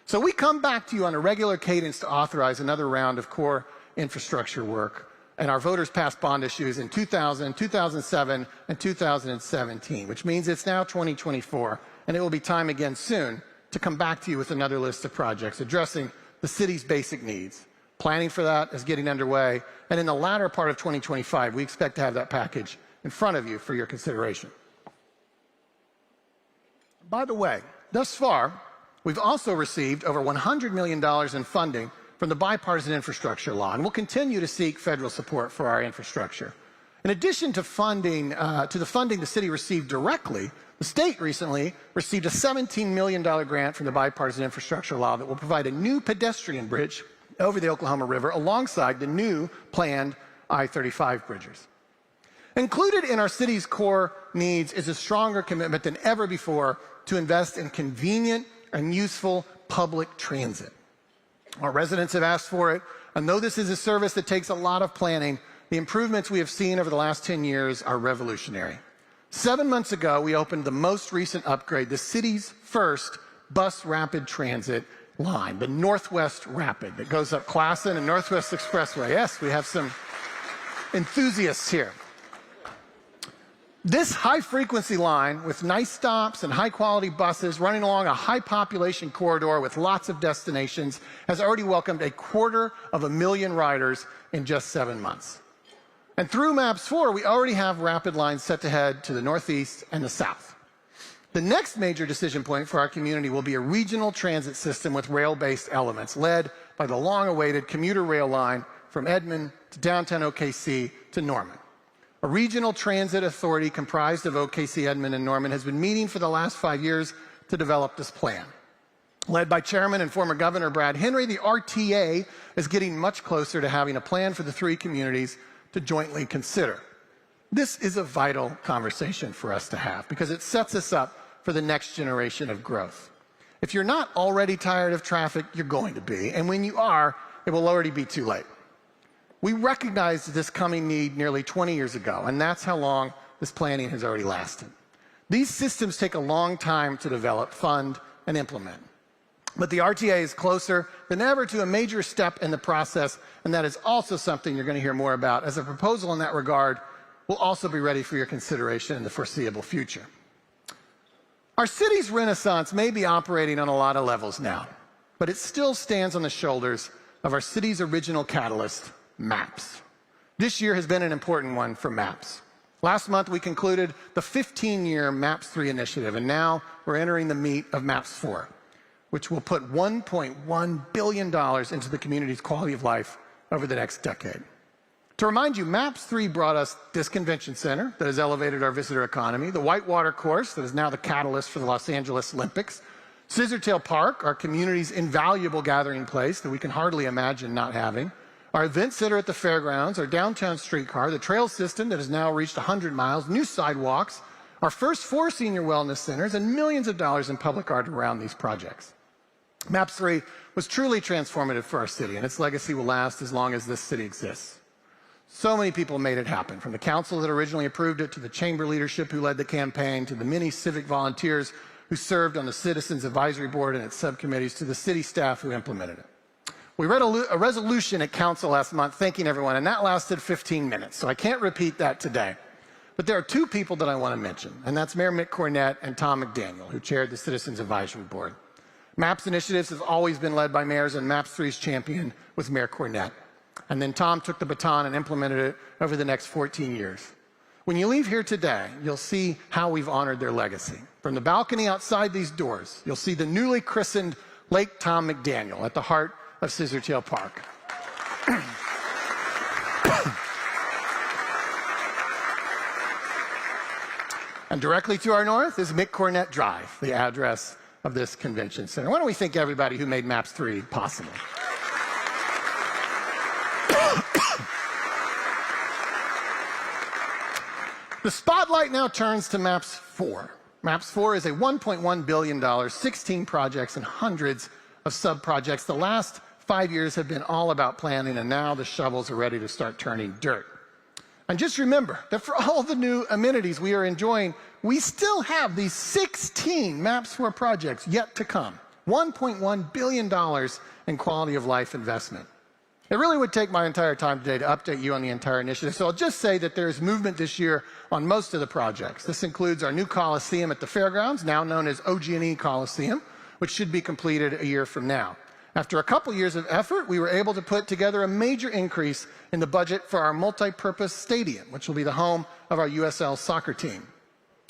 So we come back to you on a regular cadence to authorize another round of core infrastructure work. And our voters passed bond issues in 2000, 2007, and 2017, which means it's now 2024, and it will be time again soon to come back to you with another list of projects addressing the city's basic needs. Planning for that is getting underway, and in the latter part of 2025, we expect to have that package in front of you for your consideration. By the way, thus far, we've also received over $100 million in funding from the bipartisan infrastructure law, and we'll continue to seek federal support for our infrastructure. In addition to the funding the city received directly, the state recently received a $17 million grant from the bipartisan infrastructure law that will provide a new pedestrian bridge over the Oklahoma River alongside the new planned I-35 bridges. Included in our city's core needs is a stronger commitment than ever before to invest in convenient and useful public transit. Our residents have asked for it, and though this is a service that takes a lot of planning, the improvements we have seen over the last 10 years are revolutionary. 7 months ago, we opened the most recent upgrade, the city's first bus rapid transit line, the Northwest Rapid, that goes up Classen and Northwest Expressway. Yes, we have some enthusiasts here. This high-frequency line with nice stops and high-quality buses running along a high-population corridor with lots of destinations has already welcomed 250,000 riders in just 7 months. And through MAPS 4, we already have rapid lines set to head to the northeast and the south. The next major decision point for our community will be a regional transit system with rail-based elements, led by the long-awaited commuter rail line from Edmond to downtown OKC to Norman. A regional transit authority comprised of OKC, Edmond, and Norman has been meeting for the last 5 years to develop this plan. Led by Chairman and former Governor Brad Henry, the RTA is getting much closer to having a plan for the three communities to jointly consider. This is a vital conversation for us to have because it sets us up for the next generation of growth. If you're not already tired of traffic, you're going to be, and when you are, it will already be too late. We recognized this coming need nearly 20 years ago, and that's how long this planning has already lasted. These systems take a long time to develop, fund, and implement. But the RTA is closer than ever to a major step in the process, and that is also something you're going to hear more about, as a proposal in that regard will also be ready for your consideration in the foreseeable future. Our city's renaissance may be operating on a lot of levels now, but it still stands on the shoulders of our city's original catalyst, MAPS. This year has been an important one for MAPS. Last month, we concluded the 15-year MAPS 3 initiative, and now we're entering the meat of MAPS 4, which will put $1.1 billion into the community's quality of life over the next decade. To remind you, MAPS 3 brought us this convention center that has elevated our visitor economy, the Whitewater Course that is now the catalyst for the Los Angeles Olympics, Scissortail Park, our community's invaluable gathering place that we can hardly imagine not having, our event center at the fairgrounds, our downtown streetcar, the trail system that has now reached 100 miles, new sidewalks, our first 4 senior wellness centers, and millions of dollars in public art around these projects. MAPS 3 was truly transformative for our city, and its legacy will last as long as this city exists. So many people made it happen, from the council that originally approved it, to the chamber leadership who led the campaign, to the many civic volunteers who served on the Citizens Advisory Board and its subcommittees, to the city staff who implemented it. We read a resolution at council last month thanking everyone, and that lasted 15 minutes, so I can't repeat that today. But there are 2 people that I want to mention, and that's Mayor Mick Cornett and Tom McDaniel, who chaired the Citizens Advisory Board. MAPS initiatives have always been led by mayors, and MAPS 3's champion was Mayor Cornett. And then Tom took the baton and implemented it over the next 14 years. When you leave here today, you'll see how we've honored their legacy. From the balcony outside these doors, you'll see the newly christened Lake Tom McDaniel at the heart of Scissortail Park. And directly to our north is Mick Cornett Drive, the address of this convention center. Why don't we thank everybody who made MAPS 3 possible? The spotlight now turns to MAPS 4. MAPS 4 is a $1.1 billion, 16 projects and hundreds of sub-projects. The last 5 years have been all about planning, and now the shovels are ready to start turning dirt. And just remember that for all the new amenities we are enjoying, we still have these 16 MAPS 4 projects yet to come. $1.1 billion in quality of life investment. It really would take my entire time today to update you on the entire initiative, so I'll just say that there is movement this year on most of the projects. This includes our new Coliseum at the fairgrounds, now known as OG&E Coliseum, which should be completed a year from now. After a couple years of effort, we were able to put together a major increase in the budget for our multi-purpose stadium, which will be the home of our USL soccer team.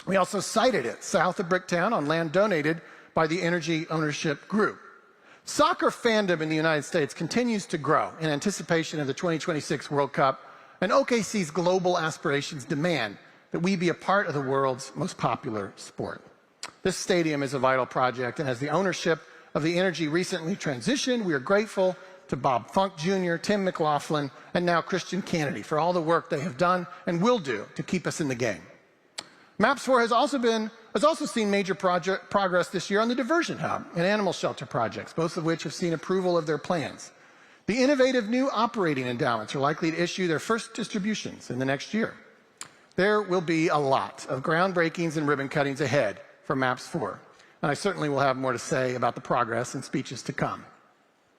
We also sited it south of Bricktown on land donated by the Energy Ownership Group. Soccer fandom in the United States continues to grow in anticipation of the 2026 World Cup, and OKC's global aspirations demand that we be a part of the world's most popular sport. This stadium is a vital project, and as the ownership of the energy recently transitioned, we are grateful to Bob Funk Jr., Tim McLaughlin, and now Christian Kennedy for all the work they have done and will do to keep us in the game. MAPS 4 has also seen major progress this year on the diversion hub and animal shelter projects, both of which have seen approval of their plans. The innovative new operating endowments are likely to issue their first distributions in the next year. There will be a lot of groundbreakings and ribbon cuttings ahead for MAPS 4, and I certainly will have more to say about the progress in speeches to come.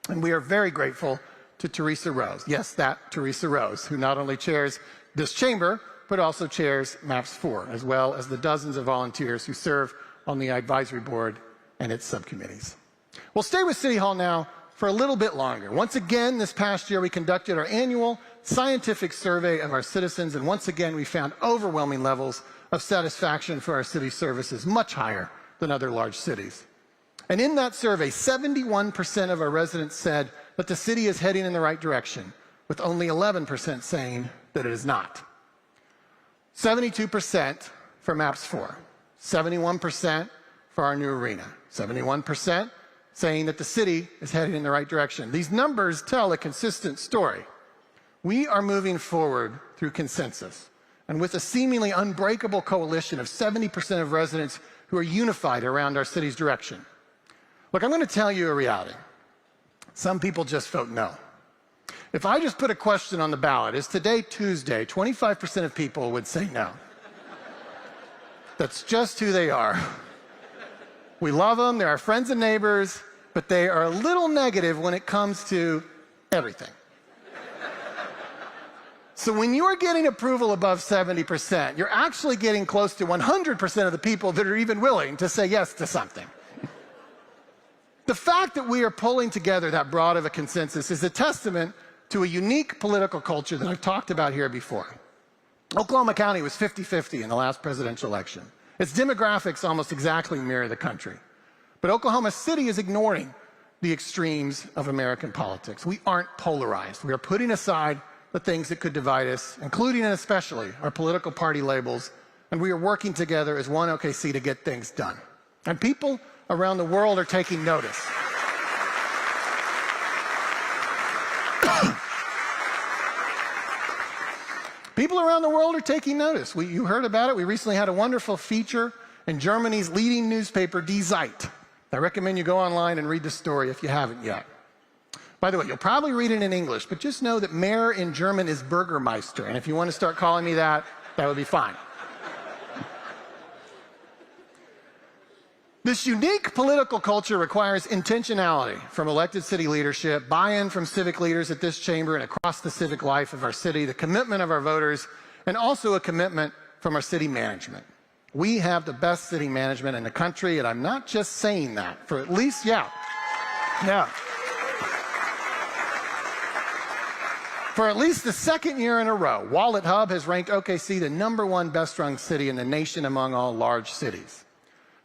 And we are very grateful to Teresa Rose, yes, that Teresa Rose, who not only chairs this chamber, but also chairs MAPS 4, as well as the dozens of volunteers who serve on the advisory board and its subcommittees. We'll stay with City Hall now for a little bit longer. Once again, this past year, we conducted our annual scientific survey of our citizens, and once again, we found overwhelming levels of satisfaction for our city services, much higher than other large cities. And in that survey, 71% of our residents said that the city is heading in the right direction, with only 11% saying that it is not. 72% for MAPS 4, 71% for our new arena, 71% saying that the city is heading in the right direction. These numbers tell a consistent story. We are moving forward through consensus, and with a seemingly unbreakable coalition of 70% of residents who are unified around our city's direction. Look, I'm going to tell you a reality. Some people just vote no. If I just put a question on the ballot, is today Tuesday, 25% of people would say no. That's just who they are. We love them, they're our friends and neighbors, but they are a little negative when it comes to everything. So when you're getting approval above 70%, you're actually getting close to 100% of the people that are even willing to say yes to something. The fact that we are pulling together that broad of a consensus is a testament to a unique political culture that I've talked about here before. Oklahoma County was 50-50 in the last presidential election. Its demographics almost exactly mirror the country. But Oklahoma City is ignoring the extremes of American politics. We aren't polarized. We are putting aside the things that could divide us, including and especially our political party labels, and we are working together as one OKC to get things done. And people around the world are taking notice. People around the world are taking notice. You heard about it. We recently had a wonderful feature in Germany's leading newspaper, Die Zeit. I recommend you go online and read the story if you haven't yet. By the way, you'll probably read it in English, but just know that mayor in German is Bürgermeister, and if you want to start calling me that, that would be fine. This unique political culture requires intentionality from elected city leadership, buy-in from civic leaders at this chamber and across the civic life of our city, the commitment of our voters, and also a commitment from our city management. We have the best city management in the country, and I'm not just saying that, for at least, for at least the second year in a row, Wallet Hub has ranked OKC the #1 best-run city in the nation among all large cities.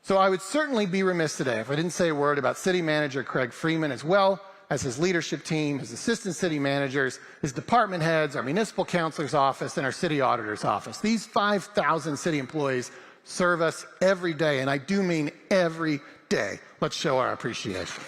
So I would certainly be remiss today if I didn't say a word about City Manager Craig Freeman, as well as his leadership team, his assistant city managers, his department heads, our municipal counselor's office, and our city auditor's office. These 5,000 city employees serve us every day, and I do mean every day. Let's show our appreciation.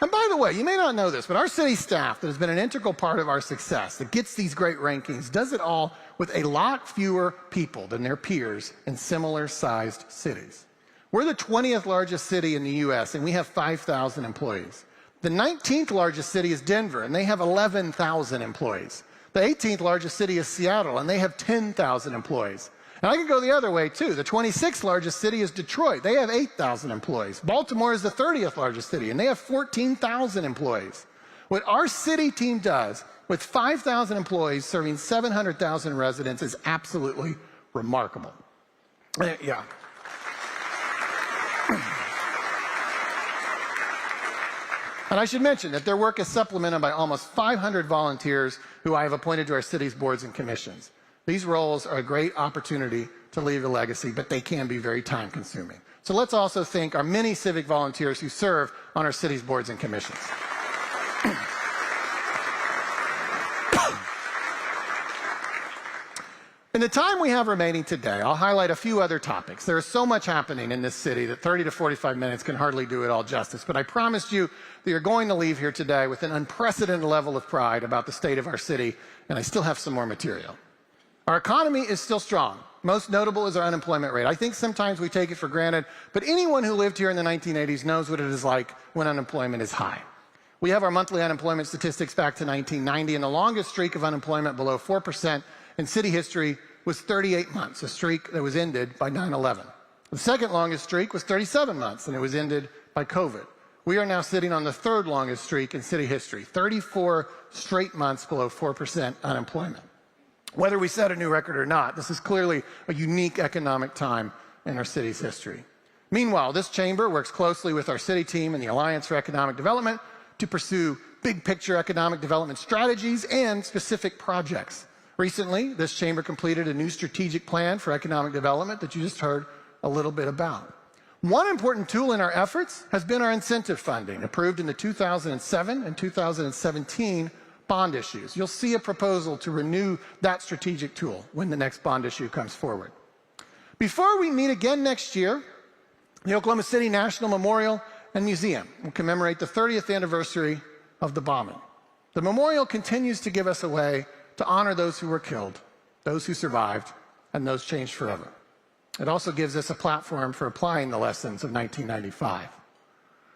And by the way, you may not know this, but our city staff that has been an integral part of our success, that gets these great rankings, does it all with a lot fewer people than their peers in similar-sized cities. We're the 20th largest city in the U.S., and we have 5,000 employees. The 19th largest city is Denver, and they have 11,000 employees. The 18th largest city is Seattle, and they have 10,000 employees. And I can go the other way, too. The 26th largest city is Detroit. They have 8,000 employees. Baltimore is the 30th largest city, and they have 14,000 employees. What our city team does with 5,000 employees serving 700,000 residents is absolutely remarkable. Yeah. And I should mention that their work is supplemented by almost 500 volunteers who I have appointed to our city's boards and commissions. These roles are a great opportunity to leave a legacy, but they can be very time-consuming. So let's also thank our many civic volunteers who serve on our city's boards and commissions. In the time we have remaining today, I'll highlight a few other topics. There is so much happening in this city that 30 to 45 minutes can hardly do it all justice. But I promise you that you're going to leave here today with an unprecedented level of pride about the state of our city, and I still have some more material. Our economy is still strong. Most notable is our unemployment rate. I think sometimes we take it for granted, but anyone who lived here in the 1980s knows what it is like when unemployment is high. We have our monthly unemployment statistics back to 1990, and the longest streak of unemployment below 4% in city history was 38 months, a streak that was ended by 9/11. The second longest streak was 37 months, and it was ended by COVID. We are now sitting on the third longest streak in city history, 34 straight months below 4% unemployment. Whether we set a new record or not, this is clearly a unique economic time in our city's history. Meanwhile, this chamber works closely with our city team and the Alliance for Economic Development to pursue big-picture economic development strategies and specific projects. Recently, this chamber completed a new strategic plan for economic development that you just heard a little bit about. One important tool in our efforts has been our incentive funding, approved in the 2007 and 2017 bond issues. You'll see a proposal to renew that strategic tool when the next bond issue comes forward. Before we meet again next year, the Oklahoma City National Memorial and Museum will commemorate the 30th anniversary of the bombing. The memorial continues to give us a way to honor those who were killed, those who survived, and those changed forever. It also gives us a platform for applying the lessons of 1995.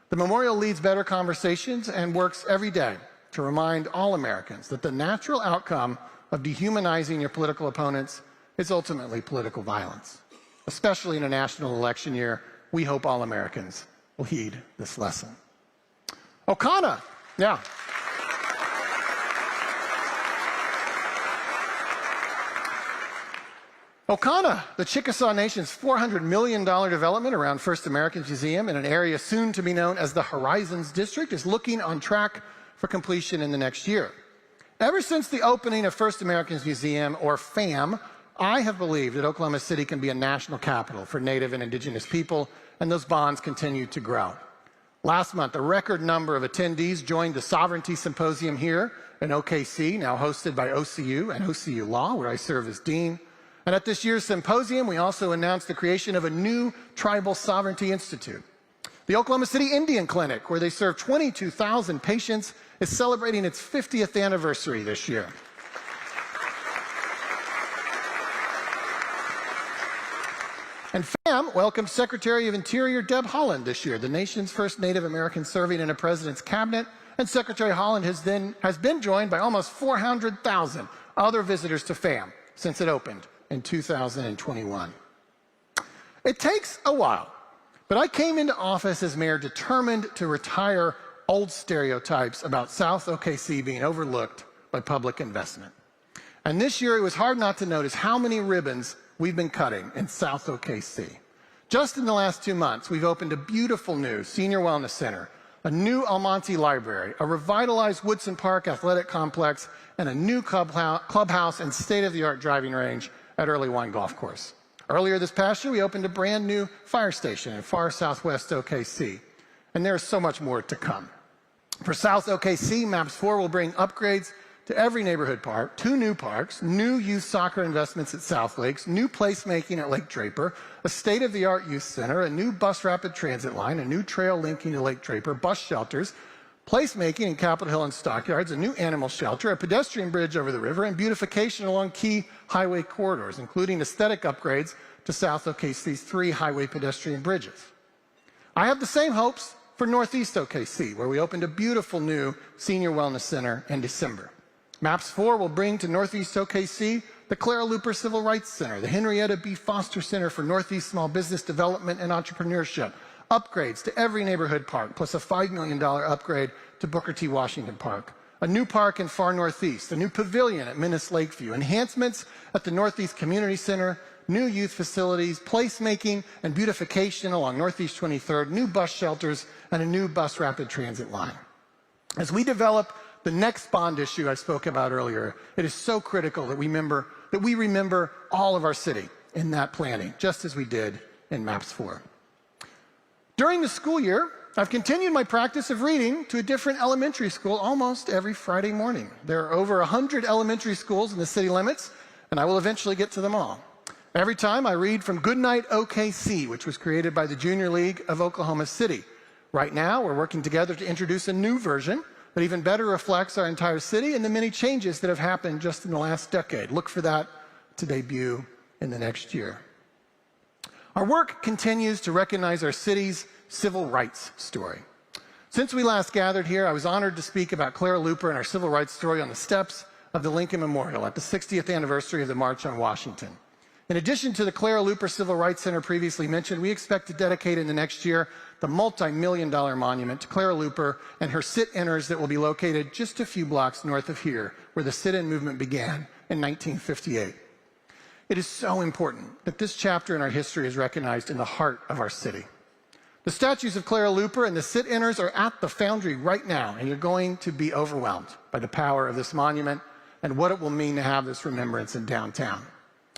The memorial leads better conversations and works every day to remind all Americans that the natural outcome of dehumanizing your political opponents is ultimately political violence. Especially in a national election year, we hope all Americans will heed this lesson. Okana, yeah. Okana, the Chickasaw Nation's $400 million development around First Americans Museum in an area soon to be known as the Horizons District, is looking on track for completion in the next year. Ever since the opening of First Americans Museum, or FAM, I have believed that Oklahoma City can be a national capital for Native and Indigenous people, and those bonds continue to grow. Last month, a record number of attendees joined the Sovereignty Symposium here in OKC, now hosted by OCU and OCU Law, where I serve as dean. And at this year's symposium, we also announced the creation of a new Tribal Sovereignty Institute. The Oklahoma City Indian Clinic, where they serve 22,000 patients, is celebrating its 50th anniversary this year. And FAM welcomed Secretary of Interior Deb Haaland this year, the nation's first Native American serving in a president's cabinet. And Secretary Haaland has been joined by almost 400,000 other visitors to FAM since it opened in 2021. It takes a while, but I came into office as mayor determined to retire old stereotypes about South OKC being overlooked by public investment. And this year it was hard not to notice how many ribbons we've been cutting in South OKC. Just in the last 2 months, we've opened a beautiful new senior wellness center, a new Almonte library, a revitalized Woodson Park athletic complex, and a new clubhouse and state-of-the-art driving range at Early Wine Golf Course. Earlier this past year, we opened a brand new fire station in far southwest OKC, and there is so much more to come. For South OKC, MAPS 4 will bring upgrades to every neighborhood park, 2 new parks, new youth soccer investments at South Lakes, new placemaking at Lake Draper, a state-of-the-art youth center, a new bus rapid transit line, a new trail linking to Lake Draper, bus shelters, placemaking in Capitol Hill and Stockyards, a new animal shelter, a pedestrian bridge over the river, and beautification along key highway corridors, including aesthetic upgrades to South OKC's 3 highway pedestrian bridges. I have the same hopes for Northeast OKC, where we opened a beautiful new senior wellness center in December. MAPS 4 will bring to Northeast OKC the Clara Luper Civil Rights Center, the Henrietta B. Foster Center for Northeast Small Business Development and Entrepreneurship, upgrades to every neighborhood park, plus a $5 million upgrade to Booker T. Washington Park, a new park in far northeast, a new pavilion at Menace Lakeview, enhancements at the Northeast Community Center, new youth facilities, placemaking and beautification along Northeast 23rd, new bus shelters, and a new bus rapid transit line. As we develop the next bond issue I spoke about earlier, it is so critical that we remember that we remember all of our city in that planning, just as we did in Maps 4. During the school year, I've continued my practice of reading to a different elementary school almost every Friday morning. There are over 100 elementary schools in the city limits, and I will eventually get to them all. Every time I read from Goodnight OKC, which was created by the Junior League of Oklahoma City. Right now, we're working together to introduce a new version that even better reflects our entire city and the many changes that have happened just in the last decade. Look for that to debut in the next year. Our work continues to recognize our city's civil rights story. Since we last gathered here, I was honored to speak about Clara Luper and our civil rights story on the steps of the Lincoln Memorial at the 60th anniversary of the March on Washington. In addition to the Clara Luper Civil Rights Center previously mentioned, we expect to dedicate in the next year the multi-million-dollar monument to Clara Luper and her sit-inners that will be located just a few blocks north of here, where the sit-in movement began in 1958. It is so important that this chapter in our history is recognized in the heart of our city. The statues of Clara Luper and the sit-inners are at the Foundry right now, and you're going to be overwhelmed by the power of this monument and what it will mean to have this remembrance in downtown.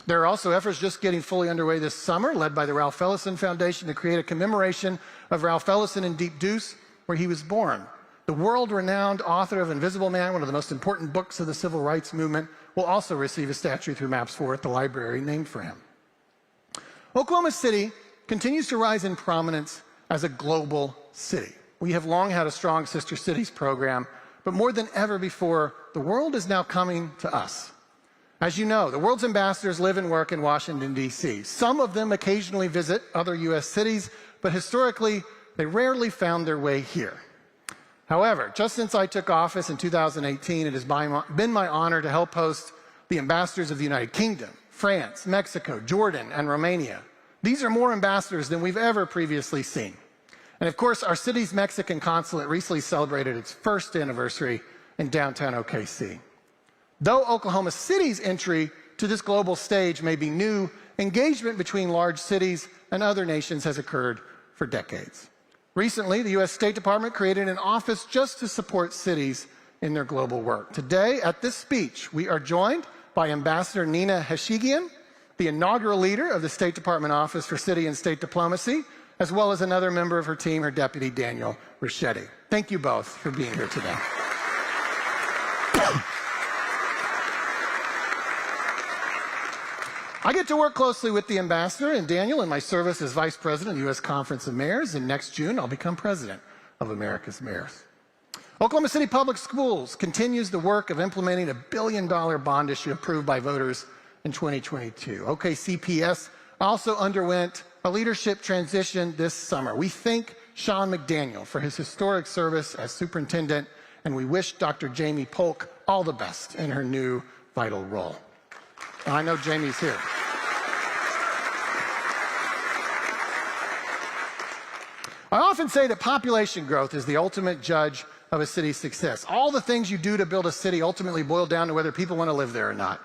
There are also efforts just getting fully underway this summer, led by the Ralph Ellison Foundation, to create a commemoration of Ralph Ellison in Deep Deuce, where he was born. The world-renowned author of Invisible Man, one of the most important books of the civil rights movement, will also receive a statue through Maps 4 at the library named for him. Oklahoma City continues to rise in prominence as a global city. We have long had a strong Sister Cities program, but more than ever before, the world is now coming to us. As you know, the world's ambassadors live and work in Washington, D.C. Some of them occasionally visit other U.S. cities, but historically, they rarely found their way here. However, just since I took office in 2018, it has been my honor to help host the ambassadors of the United Kingdom, France, Mexico, Jordan, and Romania. These are more ambassadors than we've ever previously seen. And of course, our city's Mexican consulate recently celebrated its first anniversary in downtown OKC. Though Oklahoma City's entry to this global stage may be new, engagement between large cities and other nations has occurred for decades. Recently, the U.S. State Department created an office just to support cities in their global work. Today, at this speech, we are joined by Ambassador Nina Heshigian, the inaugural leader of the State Department Office for City and State Diplomacy, as well as another member of her team, her deputy, Daniel Richetti. Thank you both for being here today. I get to work closely with the ambassador and Daniel in my service as vice president of the U.S. Conference of Mayors, and next June I'll become president of America's Mayors. Oklahoma City Public Schools continues the work of implementing a $1 billion bond issue approved by voters in 2022. OKCPS also underwent a leadership transition this summer. We thank Sean McDaniel for his historic service as superintendent, and we wish Dr. Jamie Polk all the best in her new vital role. I know Jamie's here. I often say that population growth is the ultimate judge of a city's success. All the things you do to build a city ultimately boil down to whether people want to live there or not.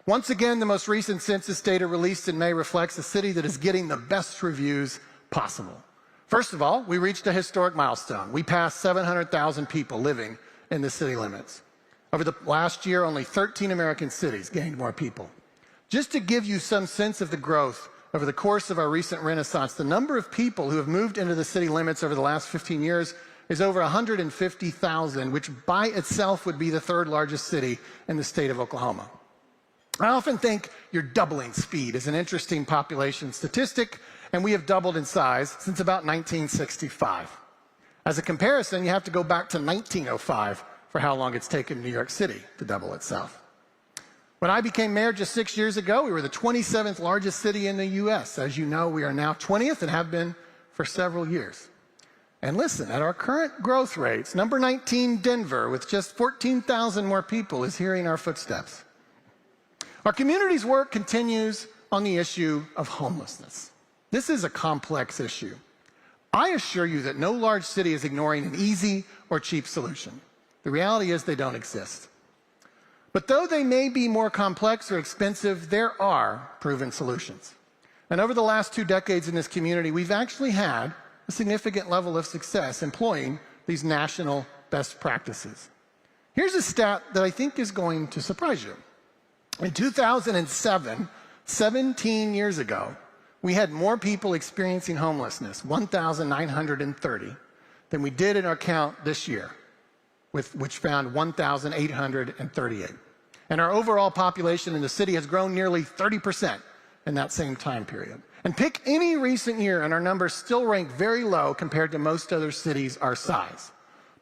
Once again, the most recent census data released in May reflects a city that is getting the best reviews possible. First of all, we reached a historic milestone. We passed 700,000 people living in the city limits. Over the last year, only 13 American cities gained more people. Just to give you some sense of the growth over the course of our recent renaissance, the number of people who have moved into the city limits over the last 15 years is over 150,000, which by itself would be the third largest city in the state of Oklahoma. I often think your doubling speed is an interesting population statistic, and we have doubled in size since about 1965. As a comparison, you have to go back to 1905 for how long it's taken New York City to double itself. When I became mayor just 6 years ago, we were the 27th largest city in the U.S. As you know, we are now 20th and have been for several years. And listen, at our current growth rates, number 19, Denver, with just 14,000 more people, is hearing our footsteps. Our community's work continues on the issue of homelessness. This is a complex issue. I assure you that no large city is ignoring an easy or cheap solution. The reality is they don't exist. But though they may be more complex or expensive, there are proven solutions. And over the last 2 decades in this community, we've actually had a significant level of success employing these national best practices. Here's a stat that I think is going to surprise you. In 2007, 17 years ago, we had more people experiencing homelessness, 1,930, than we did in our count this year, which found 1,838. And our overall population in the city has grown nearly 30% in that same time period. And pick any recent year, and our numbers still rank very low compared to most other cities our size.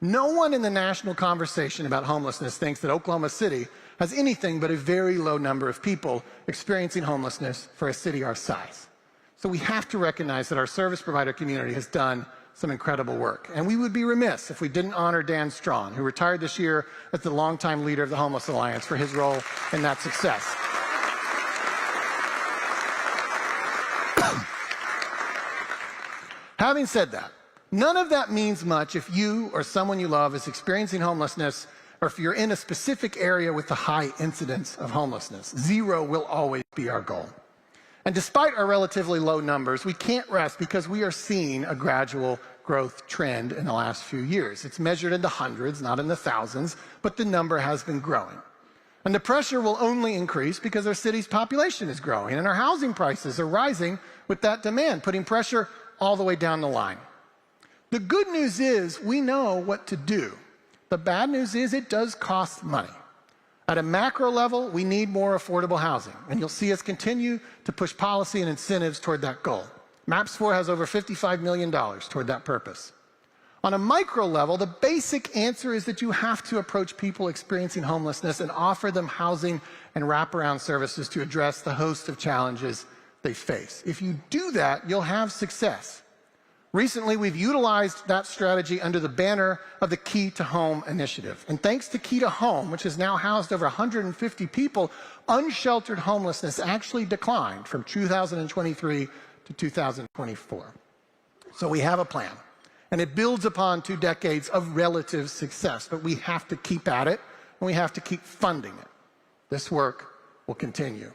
No one in the national conversation about homelessness thinks that Oklahoma City has anything but a very low number of people experiencing homelessness for a city our size. So we have to recognize that our service provider community has done some incredible work. And we would be remiss if we didn't honor Dan Strawn, who retired this year as the longtime leader of the Homeless Alliance, for his role in that success. Having said that, none of that means much if you or someone you love is experiencing homelessness, or if you're in a specific area with a high incidence of homelessness. Zero will always be our goal. And despite our relatively low numbers, we can't rest because we are seeing a gradual growth trend in the last few years. It's measured in the hundreds, not in the thousands, but the number has been growing. And the pressure will only increase because our city's population is growing and our housing prices are rising with that demand, putting pressure all the way down the line. The good news is we know what to do. The bad news is it does cost money. At a macro level, we need more affordable housing, and you'll see us continue to push policy and incentives toward that goal. MAPS 4 has over $55 million toward that purpose. On a micro level, the basic answer is that you have to approach people experiencing homelessness and offer them housing and wraparound services to address the host of challenges they face. If you do that, you'll have success. Recently, we've utilized that strategy under the banner of the Key to Home initiative. And thanks to Key to Home, which has now housed over 150 people, unsheltered homelessness actually declined from 2023 to 2024. So we have a plan, and it builds upon 2 decades of relative success, but we have to keep at it, and we have to keep funding it. This work will continue.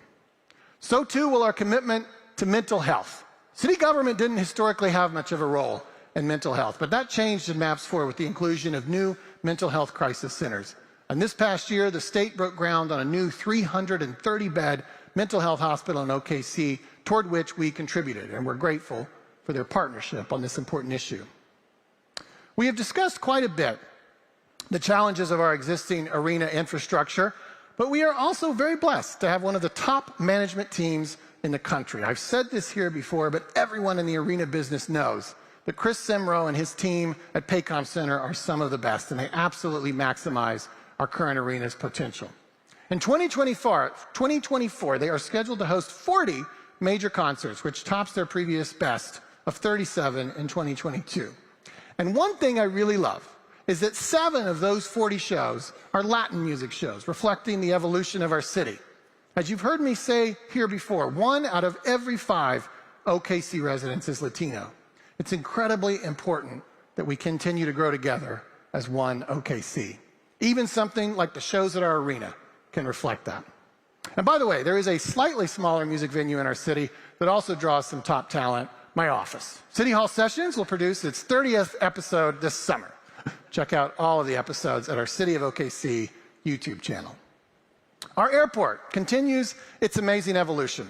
So too will our commitment to mental health. City government didn't historically have much of a role in mental health, but that changed in MAPS 4 with the inclusion of new mental health crisis centers. And this past year, the state broke ground on a new 330-bed mental health hospital in OKC, toward which we contributed, and we're grateful for their partnership on this important issue. We have discussed quite a bit the challenges of our existing arena infrastructure, but we are also very blessed to have one of the top management teams in the country. I've said this here before, but everyone in the arena business knows that Chris Semro and his team at Paycom Center are some of the best, and they absolutely maximize our current arena's potential. In 2024, they are scheduled to host 40 major concerts, which tops their previous best of 37 in 2022. And one thing I really love is that 7 of those 40 shows are Latin music shows, reflecting the evolution of our city. As you've heard me say here before, 1 out of every 5 OKC residents is Latino. It's incredibly important that we continue to grow together as one OKC. Even something like the shows at our arena can reflect that. And by the way, there is a slightly smaller music venue in our city that also draws some top talent, my office. City Hall Sessions will produce its 30th episode this summer. Check out all of the episodes at our City of OKC YouTube channel. Our airport continues its amazing evolution.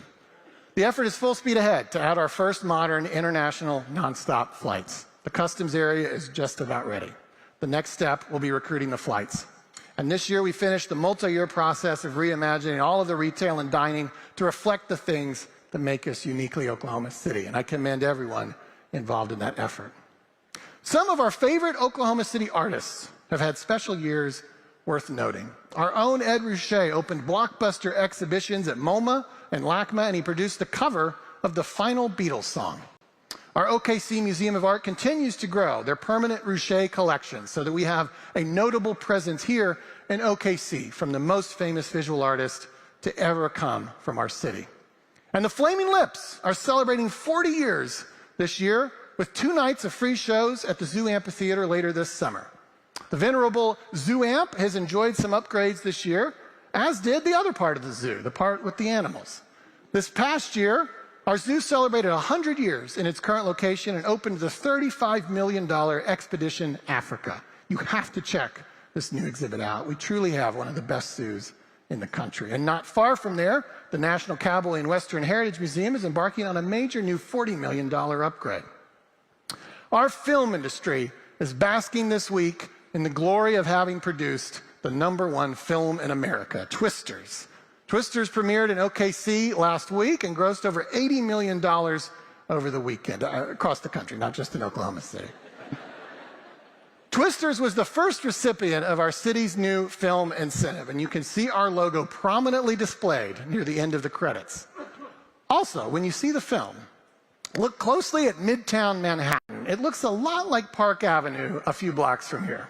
The effort is full speed ahead to add our first modern international nonstop flights. The customs area is just about ready. The next step will be recruiting the flights. And this year we finished the multi-year process of reimagining all of the retail and dining to reflect the things that make us uniquely Oklahoma City. And I commend everyone involved in that effort. Some of our favorite Oklahoma City artists have had special years worth noting. Our own Ed Ruscha opened blockbuster exhibitions at MoMA and LACMA, and he produced the cover of the final Beatles song. Our OKC Museum of Art continues to grow their permanent Ruscha collection so that we have a notable presence here in OKC from the most famous visual artist to ever come from our city. And the Flaming Lips are celebrating 40 years this year with 2 nights of free shows at the Zoo Amphitheater later this summer. The venerable Zoo Amp has enjoyed some upgrades this year, as did the other part of the zoo, the part with the animals. This past year, our zoo celebrated 100 years in its current location and opened the $35 million Expedition Africa. You have to check this new exhibit out. We truly have one of the best zoos in the country. And not far from there, the National Cowboy and Western Heritage Museum is embarking on a major new $40 million upgrade. Our film industry is basking this week in the glory of having produced the #1 film in America, Twisters. Twisters premiered in OKC last week and grossed over $80 million over the weekend, across the country, not just in Oklahoma City. Twisters was the first recipient of our city's new film incentive, and you can see our logo prominently displayed near the end of the credits. Also, when you see the film, look closely at Midtown Manhattan. It looks a lot like Park Avenue a few blocks from here.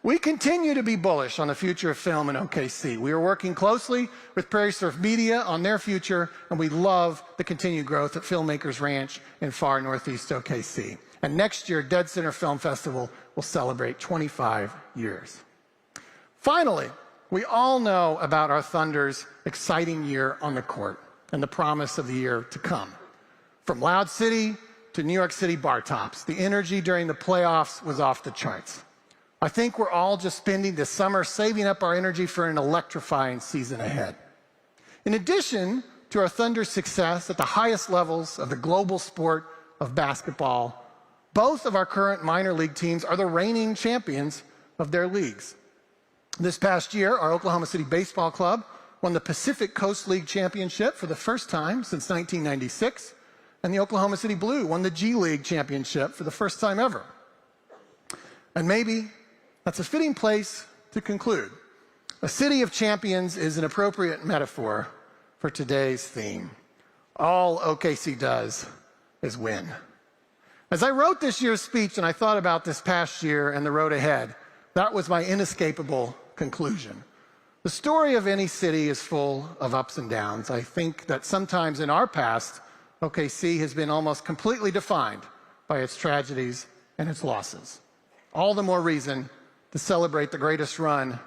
We continue to be bullish on the future of film in OKC. We are working closely with Prairie Surf Media on their future, and we love the continued growth at Filmmakers Ranch in far northeast OKC. And next year, Dead Center Film Festival will celebrate 25 years. Finally, we all know about our Thunder's exciting year on the court and the promise of the year to come. From Loud City to New York City bar tops, the energy during the playoffs was off the charts. I think we're all just spending this summer saving up our energy for an electrifying season ahead. In addition to our Thunder's success at the highest levels of the global sport of basketball, both of our current minor league teams are the reigning champions of their leagues. This past year, our Oklahoma City Baseball Club won the Pacific Coast League Championship for the first time since 1996, and the Oklahoma City Blue won the G League Championship for the first time ever. And maybe that's a fitting place to conclude. A city of champions is an appropriate metaphor for today's theme. All OKC does is win. As I wrote this year's speech and I thought about this past year and the road ahead, that was my inescapable conclusion. The story of any city is full of ups and downs. I think that sometimes in our past, OKC has been almost completely defined by its tragedies and its losses. All the more reason to celebrate the greatest run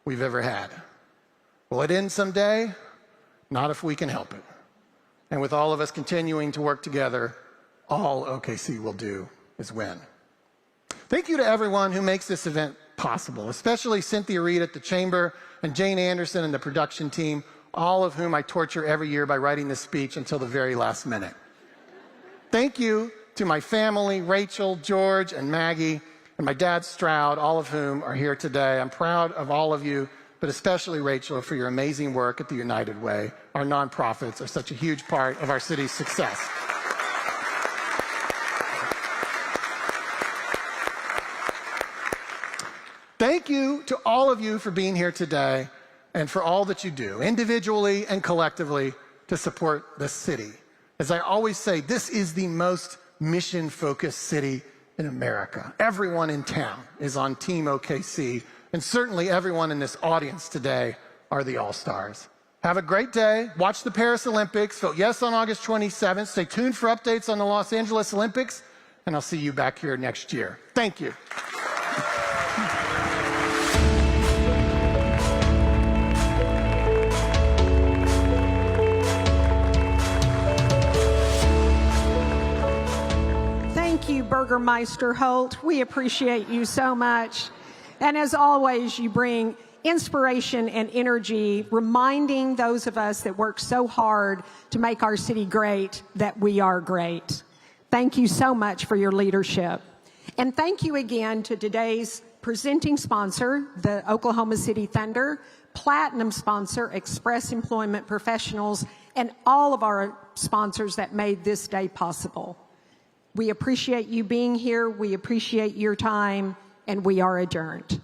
we've ever had. Will it end someday? Not if we can help it. And with all of us continuing to work together, all OKC will do is win. Thank you to everyone who makes this event possible, especially Cynthia Reed at the Chamber and Jane Anderson and the production team, all of whom I torture every year by writing this speech until the very last minute. Thank you to my family, Rachel, George, and Maggie, and my dad, Stroud, all of whom are here today. I'm proud of all of you, but especially Rachel, for your amazing work at the United Way. Our nonprofits are such a huge part of our city's success. Thank you to all of you for being here today and for all that you do, individually and collectively, to support this city. As I always say, this is the most mission-focused city in America. Everyone in town is on Team OKC, and certainly everyone in this audience today are the All-Stars. Have a great day. Watch the Paris Olympics. Vote yes on August 27th. Stay tuned for updates on the Los Angeles Olympics, and I'll see you back here next year. Thank you. Thank you, Burgermeister Holt. We appreciate you so much. And as always, you bring inspiration and energy, reminding those of us that work so hard to make our city great that we are great. Thank you so much for your leadership. And thank you again to today's presenting sponsor, the Oklahoma City Thunder, platinum sponsor, Express Employment Professionals, and all of our sponsors that made this day possible. We appreciate you being here, we appreciate your time, and we are adjourned.